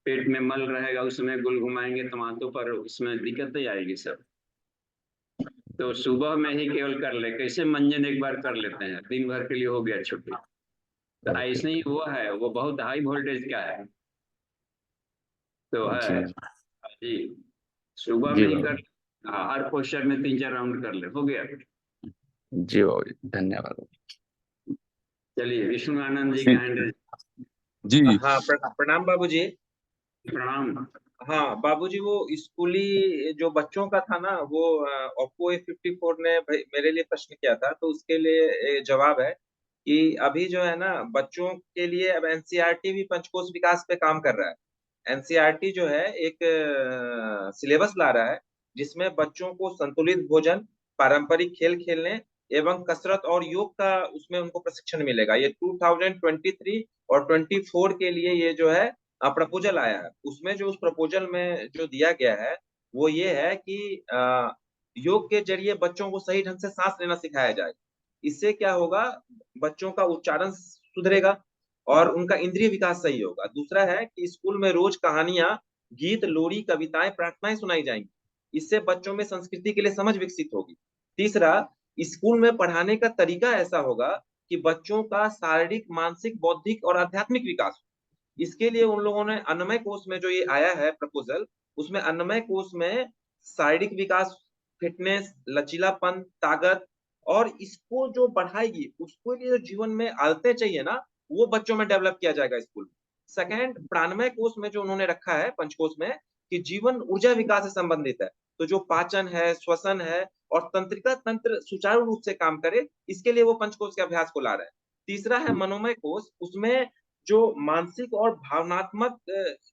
पेट में मल रहेगा, उसमें गुल घुमाएंगे टमाटो पर, उसमें दिक्कत ही आएगी सब। तो सुबह में ही केवल कर ले, कैसे मंजन एक बार कर लेते हैं, दिन भर के लिए हो गया छुट्टी। तो ऐसे ही वो है, वो बहुत हाई वोल्टेज का है। तो जी है जी, सुबह जी में ही बाबू। कर। हाँ, हर पोस्चर में 3-4 राउंड कर ले, हो गया। जी बाबू जी, धन्यवाद। चलिए, विष्णु आनंद जी जी का हैंड। जी हाँ, प्रणाम बाबूजी। प्रणाम। हाँ बाबूजी, वो स्कूली जो बच्चों का था ना, वो ओप्पो A54 ने मेरे लिए प्रश्न किया था, तो उसके लिए जवाब है कि अभी जो है ना, बच्चों के लिए अब एनसीईआरटी भी पंचकोश विकास पे काम कर रहा है। एनसीईआरटी जो है एक सिलेबस ला रहा है, जिसमें बच्चों को संतुलित भोजन, पारंपरिक खेल खेलने एवं कसरत और योग का उसमें उनको प्रशिक्षण मिलेगा। ये 2023 और 24 के लिए ये जो है प्रपोजल आया है। उसमें जो उस प्रपोजल में जो दिया गया है वो ये है कि योग के जरिए बच्चों को सही ढंग से सांस लेना सिखाया जाए। इससे क्या होगा, बच्चों का उच्चारण सुधरेगा और उनका इंद्रिय विकास सही होगा। दूसरा है कि स्कूल में रोज कहानियां, गीत, लोरी, कविताएं, प्रार्थनाएं सुनाई जाएंगी। इससे बच्चों में संस्कृति के लिए समझ विकसित होगी। तीसरा, स्कूल में पढ़ाने का तरीका ऐसा होगा कि बच्चों का शारीरिक, मानसिक, बौद्धिक और आध्यात्मिक विकास। इसके लिए उन लोगों ने अन्नमय कोष में जो ये आया है प्रपोजल, उसमें अन्नमय कोष में शारीरिक विकास, फिटनेस, लचीलापन, ताकत और इसको जो बढ़ाएगी, उसको लिए जो जीवन में आदतें चाहिए ना, वो बच्चों में डेवलप किया जाएगा स्कूल में। सेकंड, प्राणमय कोष में जो उन्होंने रखा है पंचकोश में, कि जीवन ऊर्जा विकास से संबंधित है। तो जो पाचन है, श्वसन है और तंत्रिका तंत्र सुचारू रूप से काम करे, इसके लिए वो पंचकोश के अभ्यास को ला रहे हैं। तीसरा है मनोमय कोष, उसमें जो मानसिक और भावनात्मक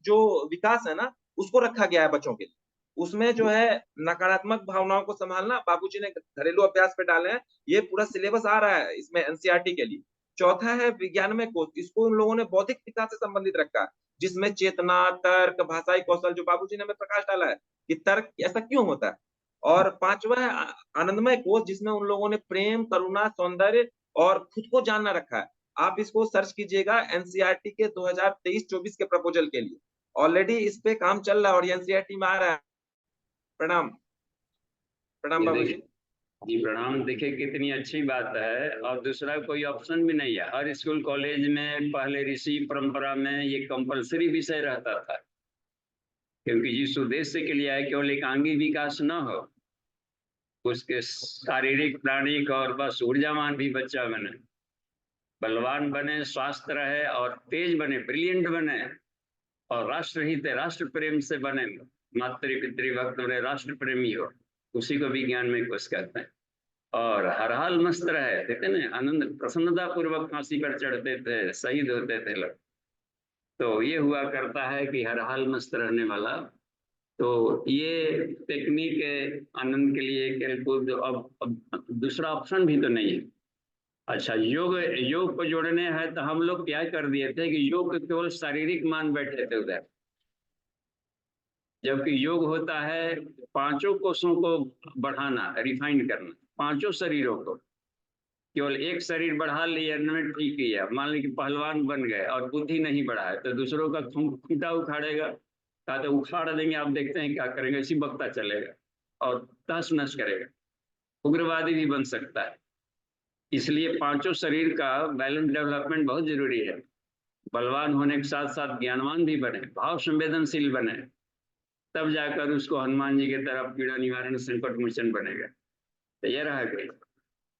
जो विकास है ना, उसको रखा गया है बच्चों के लिए। उसमें जो है नकारात्मक भावनाओं को संभालना, बाबूजी ने घरेलू अभ्यास पे डाले हैं। ये पूरा सिलेबस आ रहा है इसमें एनसीईआरटी के लिए। चौथा है विज्ञानमय कोष, इसको उन लोगों ने बौद्धिक विकास से संबंधित रखा है, जिसमें चेतना, तर्क, भाषाई कौशल, जो बाबूजी ने हमें प्रकाश डाला है कि तर्क ऐसा क्यों होता है। और पांचवा है आनंदमय कोष, जिसमें उन लोगों ने प्रेम, करुणा, सौंदर्य और खुद को जानना रखा है। आप इसको सर्च कीजिएगा एनसीईआरटी के 2023-24 के प्रपोजल के लिए। ऑलरेडी इस पे काम चल रहा है और एनसीईआरटी में आ रहा है। प्रणाम। प्रणाम ये बाबूजी। देखिए जी, प्रणाम। देखिए कितनी अच्छी बात है। और दूसरा कोई ऑप्शन भी नहीं है। हर स्कूल कॉलेज में पहले ऋषि परंपरा में ये कंपलसरी विषय रहता था, क्योंकि जिस उद्देश्य के लिए आए, केवल एकांगी विकास न हो, उसके शारीरिक, प्राणिक और बस ऊर्जावान भी बच्चा बने, बलवान बने, स्वस्थ रहे और तेज बने, ब्रिलियंट बने और राष्ट्रहित, राष्ट्र प्रेम से बने, मातृ पितृभक्त बने, राष्ट्र प्रेमी हो। उसी को विज्ञान में कुछ कहते हैं। और हर हाल मस्त रहे, कहते हैं ना, आनंद प्रसन्नता पूर्वक फांसी पर चढ़ते थे, शहीद होते थे लोग। तो ये हुआ करता है कि हर हाल मस्त रहने वाला। तो ये टेक्निक आनंद के लिए खेलकूद, अब दूसरा ऑप्शन भी तो नहीं है। अच्छा, योग, योग को जोड़ने हैं तो हम लोग क्या कर दिए थे कि योग को केवल शारीरिक मान बैठे थे उधर, जबकि योग होता है पांचों कोषों को बढ़ाना, रिफाइन करना, पांचों शरीरों को। केवल एक शरीर बढ़ा लिया में ठीक किया, मान लीजिए कि पहलवान बन गए और बुद्धि नहीं बढ़ा है, तो दूसरों का खूंटा उखाड़ेगा, कहा तो उखाड़ देंगे, आप देखते हैं क्या करेंगे, इसी बकता चलेगा और तहस नहस करेगा, उग्रवादी भी बन सकता है। इसलिए पांचों शरीर का बैलेंस डेवलपमेंट बहुत जरूरी है। बलवान होने के साथ साथ ज्ञानवान भी बने, भाव संवेदनशील बने, तब जाकर उसको हनुमान जी की तरफ पीड़ा निवारण संकट मोचन बनेगा। तो ये रहा कि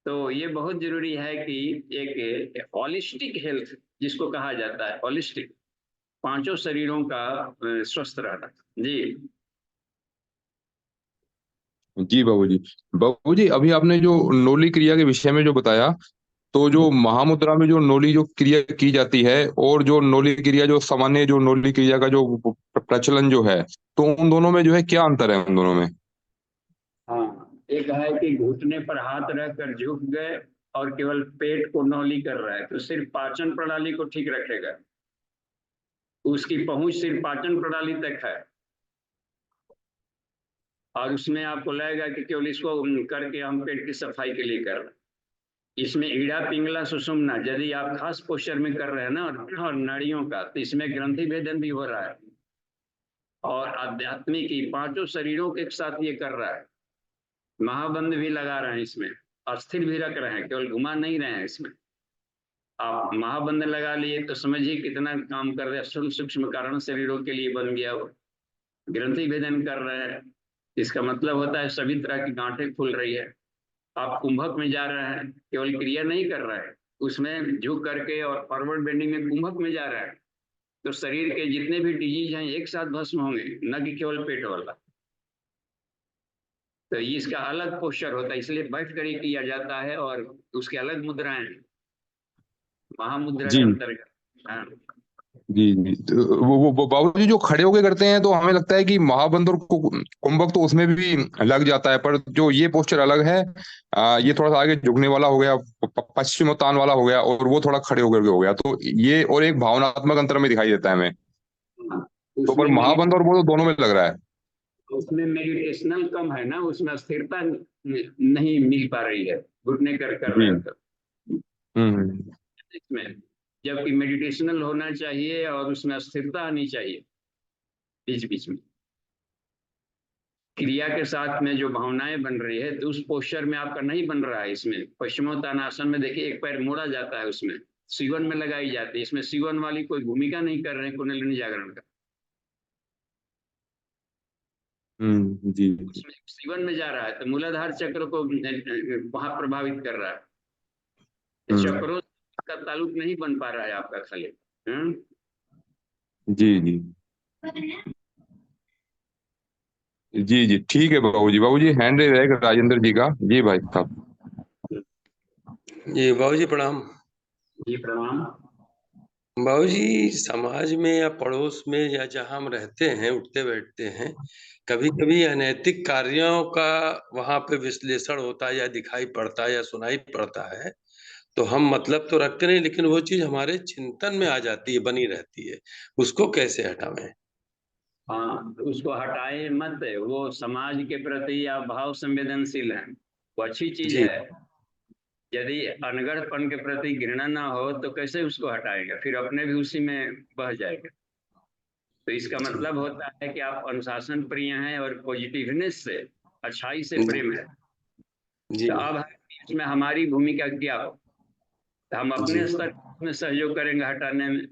तो ये बहुत जरूरी है कि एक हॉलिस्टिक हेल्थ जिसको कहा जाता है, हॉलिस्टिक पांचों शरीरों का स्वस्थ रहना। जी जी बाबूजी। बाबूजी, अभी आपने जो नोली क्रिया के विषय में जो बताया, तो जो महामुद्रा में जो नोली जो क्रिया की जाती है और जो नोली क्रिया जो सामान्य जो नोली क्रिया का जो प्रचलन जो है, तो उन दोनों में जो है क्या अंतर है उन दोनों में? हाँ, एक है कि घुटने पर हाथ रखकर झुक गए और केवल पेट को नौली कर रहा है, तो सिर्फ पाचन प्रणाली को ठीक रखेगा, उसकी पहुंच सिर्फ पाचन प्रणाली तक है, और उसमें आपको लगेगा कि केवल इसको करके हम पेट की सफाई के लिए कर रहे हैं। इसमें ईड़ा पिंगला सुषुम्ना यदि आप खास पोस्चर में कर रहे हैं ना, और नाड़ियों का, तो इसमें ग्रंथि भेदन भी हो रहा है और आध्यात्मिक पांचों शरीरों के साथ ये कर रहा है। महाबंध भी लगा रहे हैं इसमें, अस्थिर भी रख रहे हैं, केवल घुमा नहीं रहे हैं इसमें। आप महाबंध लगा लिए तो समझिए कितना काम कर रहे हैं, स्थूल सूक्ष्म कारण शरीरों के लिए बन गया वो। ग्रंथि भेदन कर रहे हैं, इसका मतलब होता है सभी तरह की गांठें खुल रही है। आप कुंभक में जा रहे हैं, केवल क्रिया नहीं कर रहे हैं, उसमें झुक करके और फॉरवर्ड बेंडिंग में कुंभक में जा रहा है, तो शरीर के जितने भी डिजीज हैं एक साथ भस्म होंगे, न कि केवल पेट वाला। तो ये इसका अलग पोस्चर होता है, इसलिए बैठ कर ही किया जाता है, और उसके अलग मुद्राएं हैं महामुद्रा जी के अंतर्गत। हाँ जी जी। तो वो बाबूजी जो खड़े होके करते हैं, तो हमें लगता है कि महाबंध और कुंभक तो उसमें भी लग जाता है, पर जो ये पोस्चर अलग है, ये थोड़ा सा आगे झुकने वाला हो गया, पश्चिमोत्तान वाला हो गया, और वो थोड़ा खड़े होकर के हो गया, तो ये और एक भावनात्मक अंतर में दिखाई देता है हमें। हाँ। तो पर महाबंध और वो तो दोनों में लग रहा है। उसमें मेडिटेशनल कम है ना, उसमें स्थिरता नहीं मिल पा रही है, घुटने कर रहे जी। हैं तो हम्म। इसमें, जबकि मेडिटेशनल होना चाहिए और उसमें स्थिरता आनी चाहिए बीच बीच में। क्रिया के साथ में जो भावनाएं बन रही है, तो उस पोस्चर में आपका नहीं बन रहा है। इसमें पश्चिमोत्तानासन में देखिए एक पैर मोड़ा जाता है, उसमें सीवन में लगाई जाती है, इसमें सीवन वाली कोई भूमिका नहीं कर रहे हैं कुंडलिनी जागरण का। जी। उसमें सीवन में जा रहा है तो मूलाधार चक्र को वहां प्रभावित कर रहा है, हम्म। चक्रों का ताल्लुक नहीं बन पा रहा है आपका खाली। जी जी जी जी। ठीक है बाबूजी। बाबूजी हैंड रेज है राजेंद्र जी का। जी भाई साहब। जी बाबूजी प्रणाम। जी प्रणाम। बाबूजी, समाज में या पड़ोस में या जहाँ हम रहते हैं, उठते बैठते हैं, कभी कभी अनैतिक कार्यों का वहां पे विश्लेषण होता है या दिखाई पड़ता है या सुनाई पड़ता है, तो हम मतलब तो रखते नहीं, लेकिन वो चीज हमारे चिंतन में आ जाती है, बनी रहती है। उसको कैसे हटावें? हाँ, तो उसको हटाए मत, वो समाज के प्रति आप भाव संवेदनशील हैं, वो अच्छी चीज जी है। यदि अनगढ़पन के प्रति घृणा ना हो तो कैसे उसको हटाएगा, फिर अपने भी उसी में बह जाएगा। तो इसका जी मतलब होता है कि आप अनुशासन प्रिय हैं और पॉजिटिवनेस से, अच्छाई से प्रेम है। जी तो अब इसमें हमारी भूमिका क्या हो, तो हम जी अपने स्तर में सहयोग करेंगे हटाने में।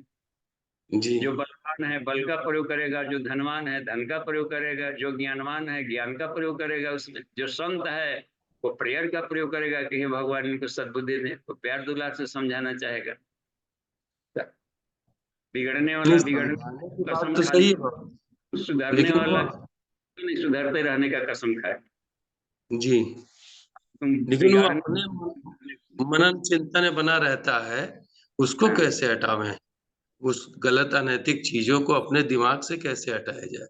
जी जो बलवान है बल का प्रयोग करेगा, जो धनवान है धन का प्रयोग करेगा, जो ज्ञानवान है ज्ञान का प्रयोग करेगा, उसमें जो संत है वो प्रेयर का प्रयोग करेगा कि हे भगवान इनको सद्बुद्धि दें, तो प्यार दुलार से समझाना चाहेगा। बिगड़ने वाला नहीं, बिगड़ने समझाने की बात कसम तो खा सही ली, है, सुधरने लेकिन वाला वो नहीं सुधरते रहने का कसम खाए। जी, तुम लेकिन वो बिगाड़ने अपने मनन चिंतन में बना रहता है, उसको कैसे हटावें? उस गलत अनैतिक चीजों को अपने दिमाग से कैसे हटाया जाए?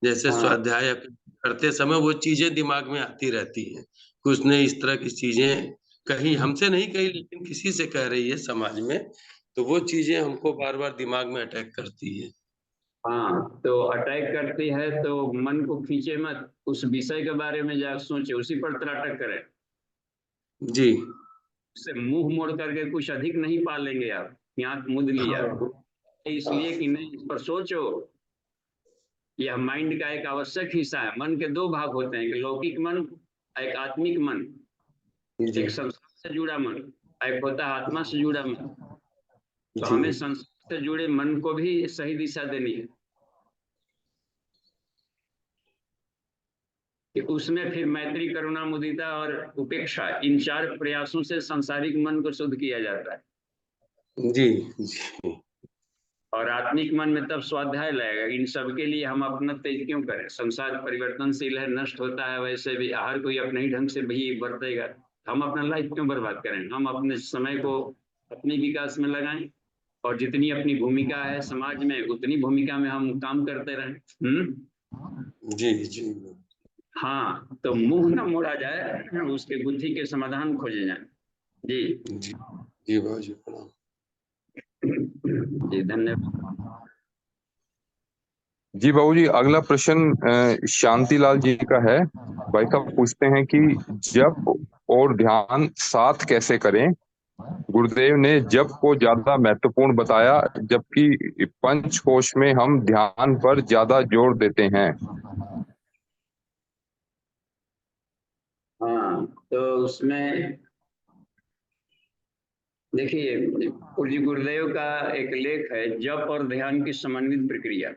जैसे हाँ स्वाध्याय करते समय वो चीजें दिमाग में आती रहती हैं कि उसने इस तरह की चीजें कही, हमसे नहीं कही लेकिन किसी से कह रही है समाज में, तो वो चीजें हमको बार बार दिमाग में अटैक करती है। हाँ, तो अटैक करती है तो मन को खींचे मत, उस विषय के बारे में जा सोचे, उसी पर त्राटक करें। जी उससे मुंह मोड़ करके कुछ अधिक नहीं पालेंगे आप, आंख मूंद लिया, इसलिए कि नहीं, इस पर सोचो। यह माइंड का एक आवश्यक हिस्सा है। मन के दो भाग होते हैं, एक लौकिक मन, एक आत्मिक मन, जी एक संसार से जुड़ा मन, एक होता है आत्मा से जुड़ा मन। तो जी हमें संसार से जुड़े मन को भी सही दिशा देनी है कि उसमें फिर मैत्री, करुणा, मुदिता और उपेक्षा, इन 4 प्रयासों से सांसारिक मन को शुद्ध किया जाता है। जी जी और आत्मिक मन में तब स्वाध्याय लगेगा। इन सब के लिए हम अपना तेज क्यों करें? संसार परिवर्तनशील है, नष्ट होता है, वैसे भी हर कोई अपने ही ढंग से भी बरतेगा। हम अपना लाइफ क्यों बर्बाद करें? हम अपने समय को अपने विकास में लगाएं, और जितनी अपनी भूमिका है समाज में, उतनी भूमिका में हम काम करते रहें। जी जी हाँ, तो मुंह न मोड़ा जाए, उसके बुद्धि के समाधान खोजे जाए। जी जी जी बाबूजी प्रणाम। जी, धन्यवाद। जी बाबूजी, अगला प्रश्न शांतिलाल जी का है। भाई साहब पूछते हैं कि जप और ध्यान साथ कैसे करें? गुरुदेव ने जप को ज्यादा महत्वपूर्ण बताया, जबकि पंचकोश में हम ध्यान पर ज्यादा जोर देते हैं। हाँ, तो उसमें देखिए, पूज्य गुरुदेव का एक लेख है, जप और ध्यान की समन्वित प्रक्रिया।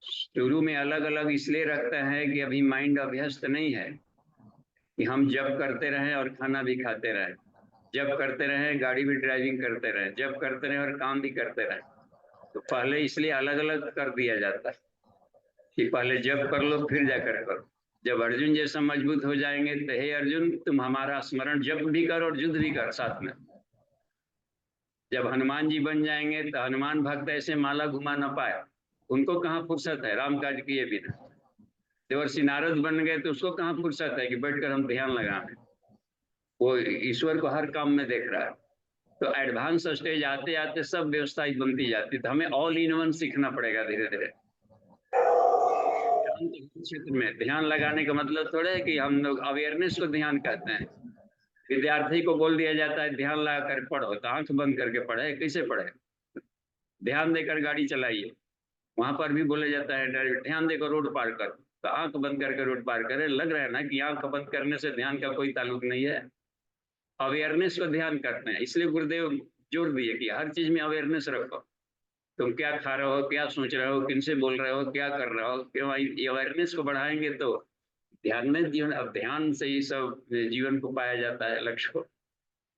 शुरू में अलग अलग इसलिए रखते हैं कि अभी माइंड अभ्यस्त नहीं है कि हम जप करते रहें और खाना भी खाते रहें, जप करते रहें, गाड़ी भी ड्राइविंग करते रहें, जप करते रहें और काम भी करते रहें। तो पहले इसलिए अलग अलग कर दिया जाता है कि पहले जप कर लो, फिर जाकर करो। जब अर्जुन जैसा मजबूत हो जाएंगे तो हे अर्जुन, तुम हमारा स्मरण जप भी कर और युद्ध भी कर साथ में। जब हनुमान जी बन जाएंगे तो हनुमान भक्त ऐसे माला घुमा ना पाए, उनको कहाँ फुर्सत है राम काज किए बिना। देवर्षि नारद बन गए तो उसको कहाँ फुर्सत है कि बैठकर हम ध्यान लगाएं। वो ईश्वर को हर काम में देख रहा है। तो एडवांस स्टेज आते आते सब व्यवस्था बनती जाती है। तो हमें ऑल इन वन सीखना पड़ेगा धीरे धीरे। क्षेत्र में ध्यान लगाने का मतलब थोड़ा है कि हम लोग अवेयरनेस को ध्यान कहते हैं। विद्यार्थी को बोल दिया जाता है ध्यान लगा कर पढ़ो, तो आंख बंद करके पढ़े, कैसे पढ़े? ध्यान देकर गाड़ी चलाइए, वहां पर भी बोला जाता है ध्यान देकर रोड पार कर, तो आंख बंद करके रोड पार करे। लग रहा है ना कि आंख बंद करने से ध्यान का कोई ताल्लुक नहीं है। अवेयरनेस को ध्यान करते हैं, इसलिए गुरुदेव जोर दिए कि हर चीज में अवेयरनेस रखो। तुम क्या खा रहे हो, क्या सोच रहे हो, किनसे बोल रहे हो, क्या कर रहे हो, क्यों? अवेयरनेस को बढ़ाएंगे तो ध्यान में जीवन, अब ध्यान से ही सब जीवन को पाया जाता है, लक्ष्य को।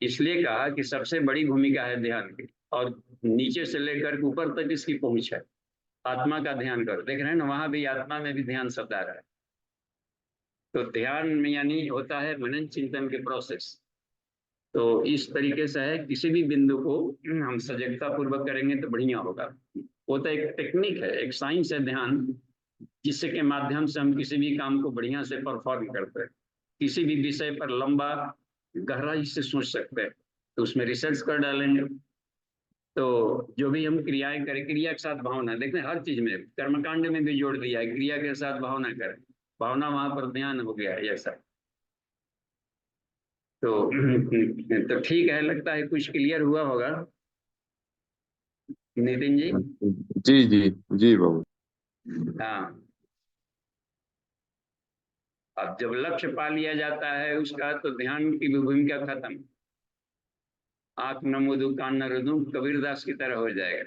इसलिए कहा कि सबसे बड़ी भूमिका है ध्यान की, और नीचे से लेकर ऊपर तक इसकी पहुंच है। आत्मा का ध्यान करो, देख रहे हैं ना, वहां भी आत्मा में भी ध्यान शब्द आ रहा है। तो ध्यान में यानी होता है मनन चिंतन के प्रोसेस। तो इस तरीके से है, किसी भी बिंदु को हम सजगता पूर्वक करेंगे तो बढ़िया होगा। वो तो एक टेक्निक है, एक साइंस है ध्यान, जिसके माध्यम से हम किसी भी काम को बढ़िया से परफॉर्म करते हैं। किसी भी विषय पर लंबा गहराई से सोच सकते हैं, तो उसमें रिसर्च कर डालेंगे। तो जो भी हम क्रियाएं करें, क्रिया के साथ भावना, देखते हैं हर चीज में, कर्मकांड में भी जोड़ दिया है, क्रिया के साथ भावना करें, भावना वहां पर ध्यान हो गया है ऐसा। तो ठीक है, लगता है कुछ क्लियर हुआ होगा नितिन जी। जी जी जी बाबू। हाँ, अब जब लक्ष्य पा लिया जाता है उसका, तो ध्यान की भी भूमिका खत्म। आंख न मूंदूं, कान न रूंदूं, कबीरदास की तरह हो जाएगा।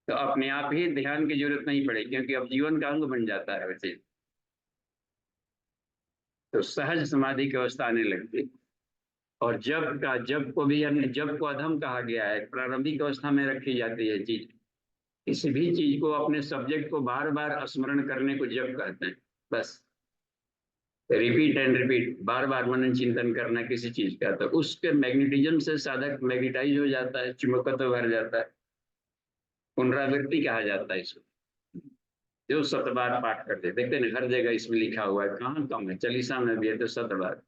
तो अपने आप ही ध्यान की जरूरत नहीं पड़ेगी, क्योंकि अब जीवन का अंग बन जाता है वो चीज। तो सहज समाधि की अवस्था आने लगती है। और जब को भी, यानी जब को अधम कहा गया है, प्रारंभिक अवस्था में रखी जाती है चीज। किसी भी चीज को, अपने सब्जेक्ट को बार बार स्मरण करने को जप कहते हैं। बस रिपीट एंड रिपीट, बार बार मनन चिंतन करना किसी चीज का, तो उसके मैग्नेटिज्म से साधक मैग्नेटाइज हो जाता है, चिमकत्व भर जाता है। पुनरावृत्ति कहा जाता है इसको। जो 7 बार पाठ करते, देखते ना हर जगह इसमें लिखा हुआ है, कहाँ कम है, चालीसा में भी है तो 7 बार।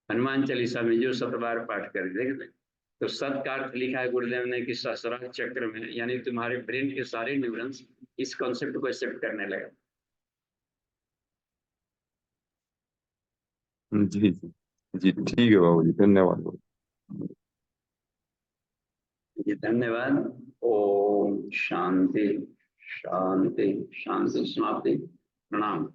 हनुमान चालीसा में जो 7 बार पाठ कर, देखते। तो सत का अर्थ लिखा है गुरुदेव ने कि सहस्रार चक्र में, यानी तुम्हारे ब्रेन के सारे न्यूरॉन्स इस कॉन्सेप्ट को एक्सेप्ट करने लगे। जी जी जी ठीक है बाबू जी, धन्यवाद बाबू। जी धन्यवाद। ओम शांति शांति शांति। समाप्ति। प्रणाम।